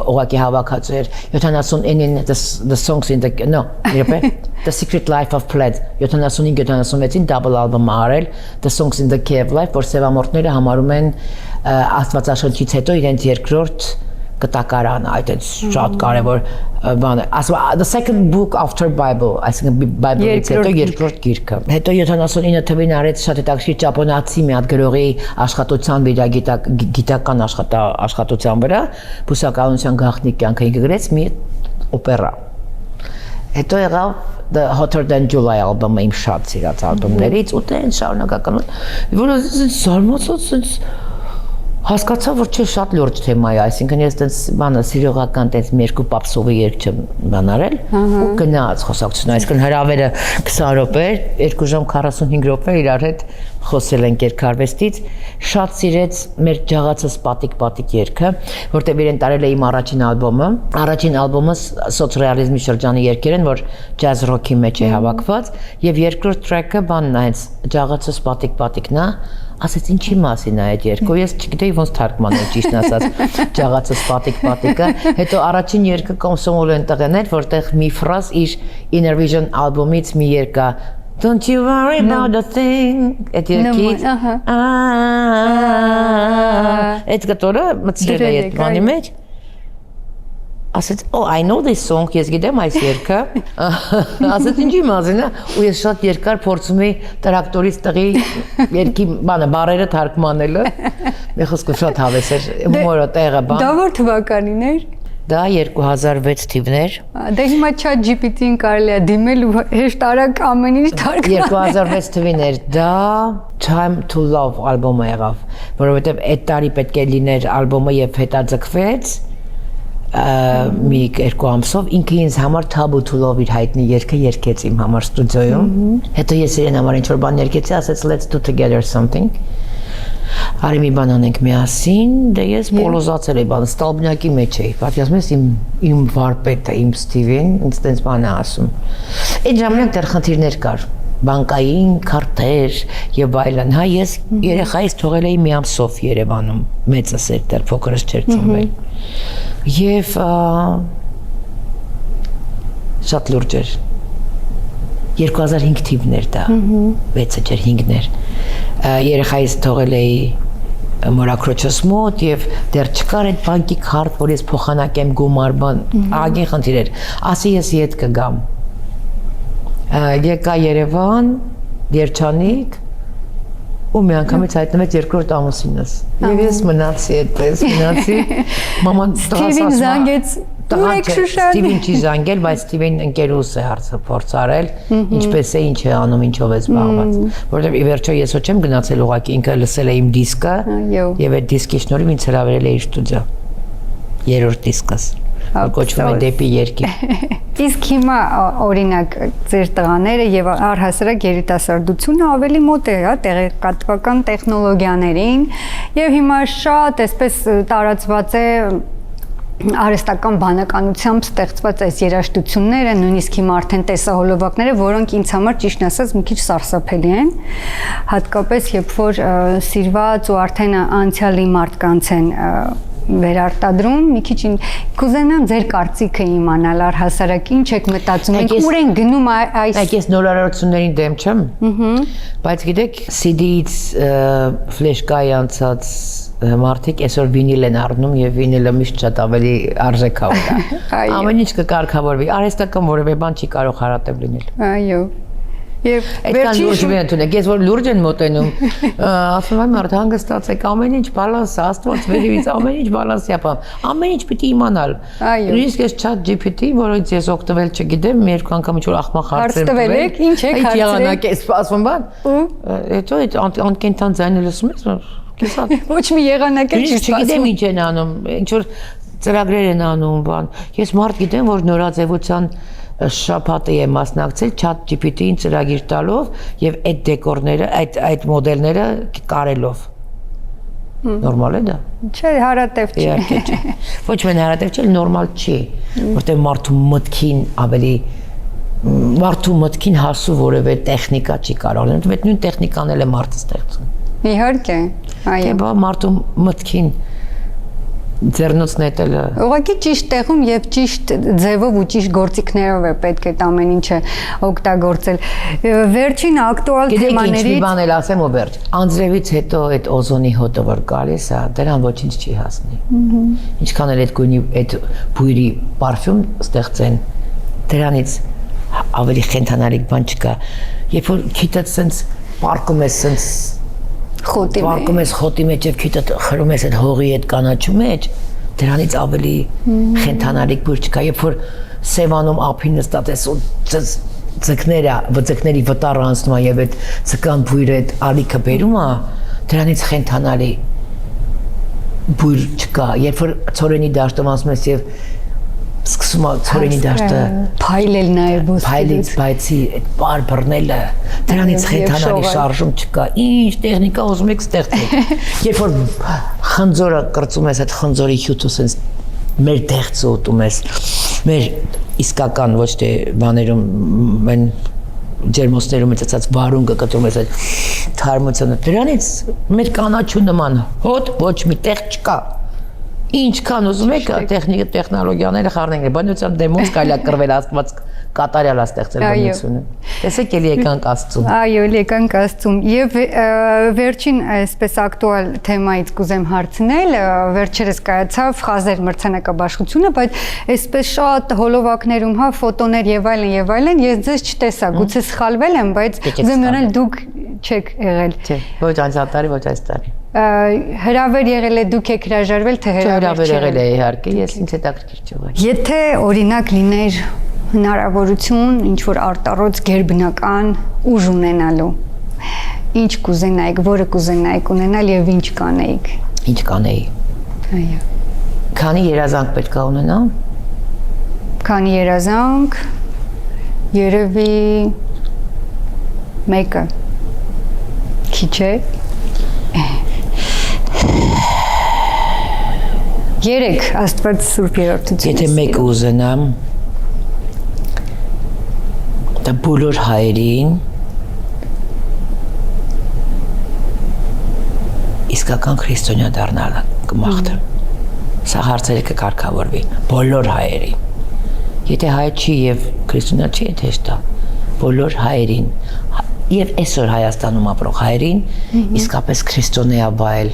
ուղղակի հավաքած էր 79-ին the songs in the The Secret Life of Plaid 75-76-ին double album արել The Songs in the Key of Life որ սևամորտները համարում են Աստվածաշնչից հետո իրենց երկրորդ կտակարան այդ շատ կարևոր բան է ասում the second book after Bible այսինքն Bible-ից հետո երկրորդ գիրքը հետո 79 թվին արեց շատ հետաքրքիր ճապոնացի մի հատ գրողի աշխատության վրա գիտական աշխատության վրա բուսականության գաղտնիք կյանքը գրեց մի օպերա հետո եղավ The Hotter Than July album-ը իմ շատ սիրած ալբոմներից ու դեն շարունակական որ զարմացած հասկացա որ չէ շատ լուրջ թեմա է այսինքն ես տենց բանը սիրողական տենց մի երկու պապսովի երգ չեմ բան արել ու գնաց խոսակցություն այսինքն հրավերը 20 րոպե 2 ժամ 45 րոպե իրար հետ խոսել ենք երկարվեստից շատ սիրեց մեր ջաղացս պատիկ երգը որտեղ իրեն տարել է իմ առաջին ալբոմը սոցռեալիզմի շրջանի երգեր են որ ջազ ռոքի մեջ է հավաքված եւ երկրորդ տրեքը բանն է հենց ջաղացս պատիկն է ասեց ինչի մասին է այդ երգը ես չգիտեի ոնց թարգմանել ճիշտն ասած ջաղացս պատիկը հետո առաջին երգը կոմսոմոլ են տղեն էր որտեղ մի ֆրազ իր Inner Vision ալբոմից մի երգ է Don't you worry about a thing այդ երգից այդ կտորը մտցրել է այդ բանի մեջ ասեց I know this song ես գիտեմ այս երգը ասեց ինչի մասին է ու ես շատ երկար փորձում էի տրակտորից տղի երգի բանը բարերը թարգմանելը մի խոսքով շատ հավես էր հումորը տեղը բան դա որ թվականին էր դա 2006 թիվներ դե հիմա ChatGPT-ին կարելի է դիմել ու հեշտ արագ ամեն ինչ թարգմանել 2006 թվին էր դա Time to Love ալբոմը եղավ որովհետև այդ տարի պետք է լիներ ալբոմը եւ հետաձգվեց մի երկու ամսով ինքը ինձ համար Թաբու Թուլով իր հայտնի երգը երգեց իմ համար ստուդիոյում։ Հետո ես իրեն համար ինչ որ բան երգեցի, ասեց let's do together something։ Արի մի բան անենք միասին, դե ես պոլոզացել էի բան, ստալբնյակի մեջ էի։ Պատկերացնում ես իմ վարպետը, իմ Ստիվեն, ինձ տենց բան է ասում։ Այդ ժամանակ դեռ խնդիրներ կար, բանկային քարտեր եւ այլն։ Հա ես երեխայից թողել էի մի ամսով Երևանում, մեծս էր դեռ փոքրս չէր ծնվել։ Եվ շատ լուրջ էր։ 2005 թիվներ դա, 6-ը չէր 5-ներ։ Երեխայից թողել էի մորաքրոջս մոտ եւ դեռ չկար այդ բանկի քարտ, որ ես փոխանակեմ գումար բան, ագին խնդիր էր։ Ասի ես իդ կգամ։ Եկա Երևան, Երջանիկ, ու մի անգամից հայտնվեց երկրորդ ամուսինս։ Եվ ես մնացի այդպես, մաման Ստիվեն զանգեց Ստիվեն չի զանգել, բայց Ստիվեն ընկերուս է հարցը փորձ արել, ինչպես է, ինչ է անում, ինչով է զբաղված, որովհետև ի վերջո ես ոչ եմ գնացել ուղղակի, ինքը լսել է իմ դիսկը եւ այդ դիսկի շնորհիվ ինձ հրավիրել է իր ստուդիո։ Երրորդ դիսկս, որ կոչվում է Դեպի երկիր։ Իսկ հիմա օրինակ ձեր տղաները եւ առհասարակ երիտասարդությունը ավելի մոտ է, հա, տեղեկատվական տեխնոլոգիաներին եւ հիմա շատ այսպես տարածված է արհեստական բանականությամբ ստեղծված այս երաժշտությունները, նույնիսկ հիմա արդեն տեսահոլովակները, որոնք ինձ համար ճիշտ ասած մի քիչ սարսափելի են, հատկապես երբ որ սիրված ու արդեն անցյալի մարդկանց են վերարտադրում, մի քիչ կուզենամ ձեր կարծիքը իմանալ առհասարակ ինչ եք մտածում, ուր են գնում այս։ Ես նորարարություններին դեմ չեմ, բայց գիտեք, CD-ից ֆլեշկայի անցած մարդիկ այսօր վինիլ են առնում եւ վինիլը միշտ շատ ավելի արժեքավոր է։ Ամեն ինչ կկարգավորվի, արհեստական որևէ բան չի կարող հարատև լինել։ Այո։ Եվ այդքան լուրջ ունենք, ես որ լուրջ են մոտենում, ասում եմ մարդ հանգստացեք, ամեն ինչ բալանս է, Աստված վերևից ամեն ինչ բալանսի է, ամեն ինչ պիտի իմանալ։ Նույնիսկ ես chat GPT, որից ես օգտվել չգիտեմ, մի երկու անգամ ինչ-որ ախմախ հարցեր տվել եք, ինչ եք հարցրել։ Այդ եղանակ է սպասվում բան։ Հետո այդ անկենթան ձայնը լսում ես, կիսատ։ Ոչ մի եղանակ չի սպասվում։ Չգիտեմ ինչ են անում, ինչ-որ ծրագրեր են անում, բան։ Ես մարդ գիտեմ, որ նորաձևության շաբաթը եմ մասնակցել chat GPT-ին ծրագիր տալով եւ այդ դեկորները, այդ մոդելները կարելով։ Նորմալ է դա։ Չէ, հարատև չի։ Իհարկե չէ։ Ոչ միայն հարատև չէ, նորմալ չի, որտեղ մարդու մտքին հասու որևէ տեխնիկա չի կարող լինել, որտեղ նույն տեխնիկան էլ է մարդը ստեղծում։ Իհարկե, այո։ Դե մարդու մտքին ձեռնոց նետելը ուղղակի ճիշտ տեղում եւ ճիշտ ձևով ու ճիշտ գործիքներով է պետք այդ ամեն ինչը օգտագործել։ Վերջին ակտուալ թեմաներից մի բան էլ ասեմ ու վերջ։ Անձրևից հետո այդ օզոնի հոտը որ գալիս է, դրան ոչինչ չի հասնի։ Ինչքան էլ այդ գույնի այդ բույրի պարֆյում ստեղծեն, դրանից ավելի խենթանալիք բան չկա։ Երբ որ քիթը սենց պարկում է սենց Վարկում ես խոտի մեջ և քիթը խրում ես այդ հողի այդ կանաչու մեջ, դրանից ավելի խենթանալիք բույր չկա, երբ որ սևանում ափին նստած ես ու ձկների վտարը անցնում է և այդ ձկան բույրը այդ ալիքը բերում է, դրանից խենթանալի բույր չկա, երբ որ ցորենի դաշտում անցնում ես և սկսում է ցորենի դաշտը փայլել նաև փայլից բայցի այդ բար բռնելը դրանից խենթանալի շարժում չկա ինչ տեխնիկա ուզում եք ստեղծել երբ որ խնձորը կրծում ես այդ խնձորի հյութը sense մեր դեղցը ուտում ես մեր իսկական ոչ թե բաներում մեն ջերմոցներում ծածած վարունգը կտրում ես այդ թարմությունը դրանից մեր կանաչու նման հոտ ոչ մի տեղ չկա Ինչքան ուզում եք տեխնոլոգիաները խառնենք, բնության դեմոց կարելի է կռվել Աստված կատարյալ է ստեղծել բնությունը։ Տեսեք էլի եկանք Աստծուն։ Այո, եկանք Աստծուն։ Եվ վերջին այսպես ակտուալ թեմայից կուզեմ հարցնել, վերջերս կայացավ Խազեր մրցանակաբաշխությունը, բայց այսպես շատ հոլովակներում, հա, ֆոտոներ եւ այլն, ես ձեզ չտեսա, գուցե սխալվել եմ, բայց ուզեմ իմանալ դուք չեք եղել։ Չէ, ոչ անցյալ տարի, ոչ այս տարի։ Հրավեր եղել է դուք եք հրաժարվել թե հրավեր եղել է իհարկե ես ինձ հետաքրքիր չուղղակի Եթե օրինակ լիներ հնարավորություն ինչ որ արտառոց գերբնական ուժ ունենալու ինչ կուզենայիք որը կուզենայիք ունենալ եւ ինչ կանեիք Ինչ կանեի Այո Քանի երազանք պետք է ունենամ։ Քանի երազանք, երևի մեկը։ Քիչ է։ 3 Աստված Սուրբ Երրորդություն։ Եթե մեկը ուզենամ, դա բոլոր հայերին իսկական քրիստոնյա դառնալը կմաղթեմ։ Սա հարցերը կկարգավորվի բոլոր հայերին։ Եթե հայ չի եւ քրիստոնյա չի, եթե հեշտ է բոլոր հայերին եւ այսօր Հայաստանում ապրող հայերին իսկապես քրիստոնեաբայել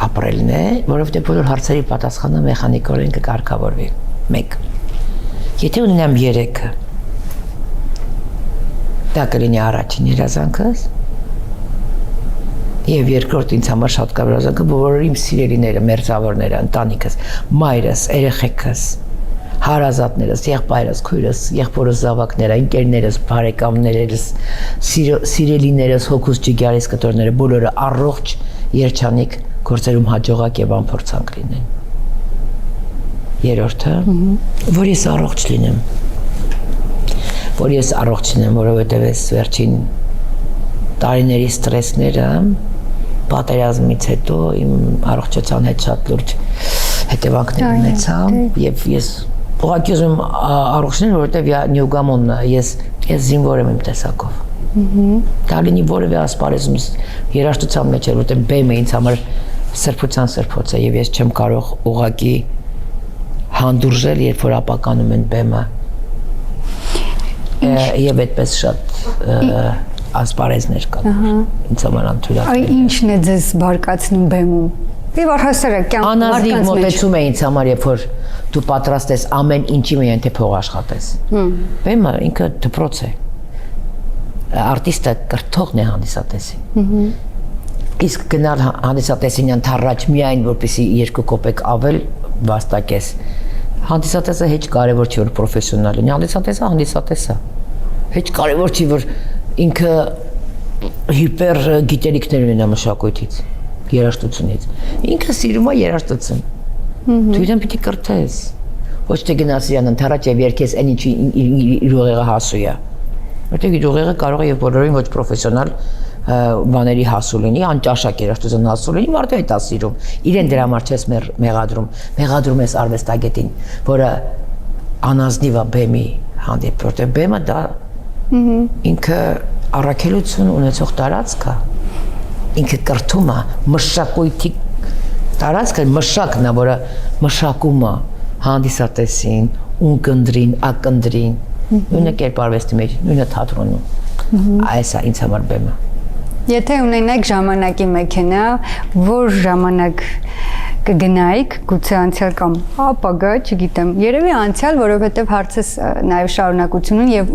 ապրելն է, որովհետեւ բոլոր հարցերի պատասխանը մեխանիկորեն կկարգավորվի։ 1 Եթե ունենամ 3-ը, դա կլինի առաջին երազանքս, եւ երկրորդ ինձ համար շատ կարևոր երազանքը բոլոր իմ սիրելիները, մերձավորները, ընտանիքս, մայրս, երեխեքս, հարազատներս, եղբայրս, քույրս, եղբորս, զավակները, ընկերներս, բարեկամներս, սիրելիներս, հոգուս ջիգարիս կտորները, բոլորը առողջ, երջանիկ, գործերում հաջողակ եւ անփորձանք լինեն։ Երրորդը, որ ես առողջ լինեմ։ Որ ես առողջ լինեմ, որովհետեւ ես վերջին տարիների ստրեսները, պատերազմից հետո իմ առողջության հետ շատ լուրջ հետևանքներ ունեցա եւ ես ուղղակի ուզում առողջ լինել, որովհետեւ նյուգամոն ես զինվոր եմ իմ տեսակով։ Դա լինի որևէ ասպարեզում երաժշտության մեջ էր, որովհետեւ բեմը ինձ համար սրբության սրբոց է եւ ես չեմ կարող ուղղակի հանդուրժել, երբ որ ապականում են բեմը։ Եվ այդպես շատ ասպարեզներ կան։ Ինձ համար անթույլատրելի։ Այ ինչն է ձեզ բարկացնում բեմում։ Եվ առհասարակ կյանքում անազնիվ մոտեցում է ինձ համար, երբ որ դու պատրաստ ես ամեն ինչի միայն թե փող աշխատես։ Բեմը ինքը դպրոց է։ Արտիստը կրթողն է հանդիսատեսին։ Իսկ գնալ հանդիսատեսին ընդառաջ միայն որպեսզի 2 կոպեկ ավել վաստակես։ Հանդիսատեսը հեչ կարևոր չի որ պրոֆեսիոնալ լինի, հանդիսատեսը հեչ կարևոր չի որ ինքը հիպեր գիտելիքներ ունենա մշակույթից, երաժշտությունից։ Ինքը սիրում է երաժշտություն։ Դու իրեն պիտի կրթես։ Ոչ թե գնաս իրան ընդառաջ եւ երգես այն ինչի իր ուղեղը հասու է։ Որտեղ իր ուղեղը կարող է եւ բոլորին ոչ պրոֆեսիոնալ բաների հասու լինի, անճաշակ երաժշտություն հասու լինի, մարդը այդ է սիրում։ Իրեն դրա համար չես մեղադրում ես արվեստագետին, որը անազնիվ է բեմի հանդեպ, որտեղ բեմը դա ինքը առաքելություն ունեցող տարածք է, ինքը կրթում է, մշակույթի տարածքը մշակն է, որը մշակում է հանդիսատեսին, ունկնդրին, ակնդրին, նույնը կերպ արվեստի մեջ, նույնը թատրոնում, այս է ինձ համար բեմը։ Եթե ունենայիք ժամանակի մեքենա, որ ժամանակ կգնայիք, գուցե անցյալ կամ ապագա, չգիտեմ, երևի անցյալ, որովհետև հարցս նաև շարունակություն ունի եւ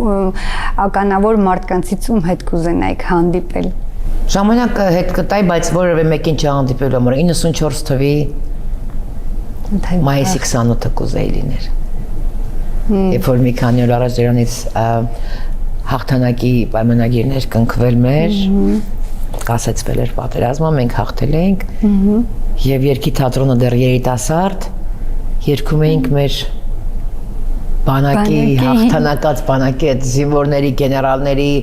ականավոր մարդկանցից ում հետ կուզենայիք հանդիպել։ Ժամանակը հետ կտայի, բայց որևէ մեկին չհանդիպելու համար 94 թվի մայիսի 28-ը կուզեի լիներ։ Երբ որ մի քանի օր առաջ դրանից հաղթանակի պայմանագիրներ կնքվել մեր, կասեցվել էր պատերազմը, մենք հաղթել էինք եւ երկի թատրոնը դեռ երիտասարդ երգում էինք մեր բանակի հաղթանակած բանակի այդ զինվորների, գեներալների,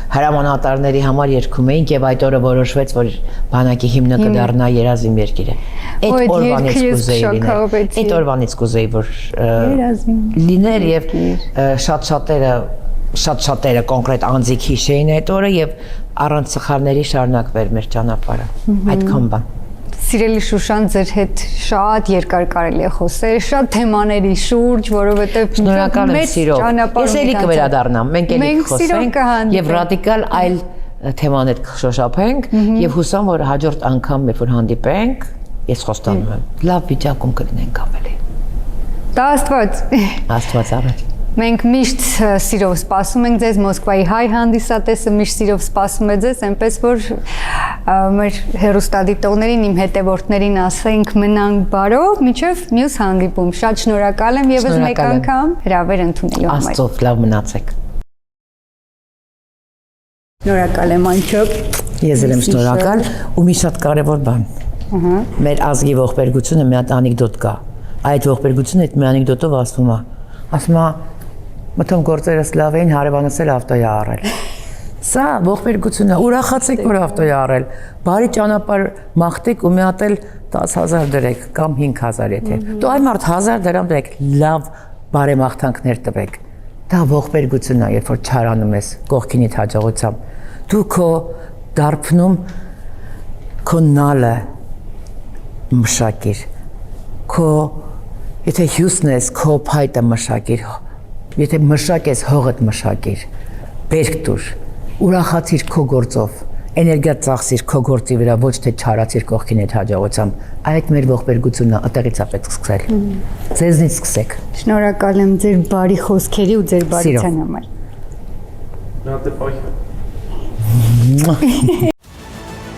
հրամանատարների համար երգում էինք եւ այդ օրը որոշվեց, որ բանակի հիմնը կդառնա երազիմ երկիրը։ Այդ օրվանից կուզեի լինել։ Այդ օրվանից կուզեի որ լիներ եւ շատ-շատերը կոնկրետ անձիկ հիշեին այդ օրը եւ առանց սխալների շարունակվեր մեր ճանապարհը։ Այդքան բան։ Սիրելի Շուշան, ձեր հետ շատ երկար կարելի է խոսել, շատ թեմաների շուրջ, որովհետև շնորհակալ եմ սիրով։ Ես էլի կվերադառնամ, մենք էլի կխոսենք եւ ռադիկալ այլ թեմաներ կշոշափենք եւ հուսամ, որ հաջորդ անգամ երբ որ հանդիպենք, ես խոստանում եմ, լավ վիճակում կլինենք ավելի։ Դա Աստված։ Աստված առաջ։ Մենք միշտ սիրով սպասում ենք ձեզ, Մոսկվայի հայ հանդիսատեսը միշտ սիրով սպասում է ձեզ, այնպես որ մեր հեռուստադիտողներին, իմ հետևորդներին ասենք մնանք բարով, մինչև մյուս հանդիպում։ Շատ շնորհակալ եմ եւս մեկ անգամ հրավեր ընդունելու համար։ Աստծո լավ մնացեք։ Շնորհակալ եմ Անչոք։ Ես եմ շնորհակալ ու մի շատ կարևոր բան։ Մեր ազգի ողբերգությունը մի հատ անեկդոտ կա, Այդ ողբերգությունը այդ մի անեկդոտով ասում է։ Ասում է մտում գործերս լավ էին, հարևանս էլ ավտո է առել։ Սա ողբերգությունն է, ուրախացեք, որ ավտո է առել։ Բարի ճանապարհ մաղթեք ու մի հատ էլ 10,000 դրեք կամ 5,000 եթե։ Դու այ մարդ 1000 դրամ դրեք, լավ բարեմաղթանքներ տվեք։ Դա ողբերգությունն է, երբ որ չարանում ես կողքինիդ հաջողությամբ։ Դու քո դարբնում քո նալը մշակիր։ Քո եթե հյուսն ես, քո փայտը մշակիր։ Եթե մշակ ես, հողդ մշակիր։ Բերք դուր։ Ուրախացիր քո գործով, էներգիա ծախսիր քո գործի վրա, ոչ թե չարացիր կողքին այդ հաջողությամբ։ Այդ մեր ողբերգությունն է, այդտեղից է պետք սկսել։ Ձեզնից սկսեք։ Շնորհակալ եմ ձեր բարի խոսքերի ու ձեր բարության համար։ Na, te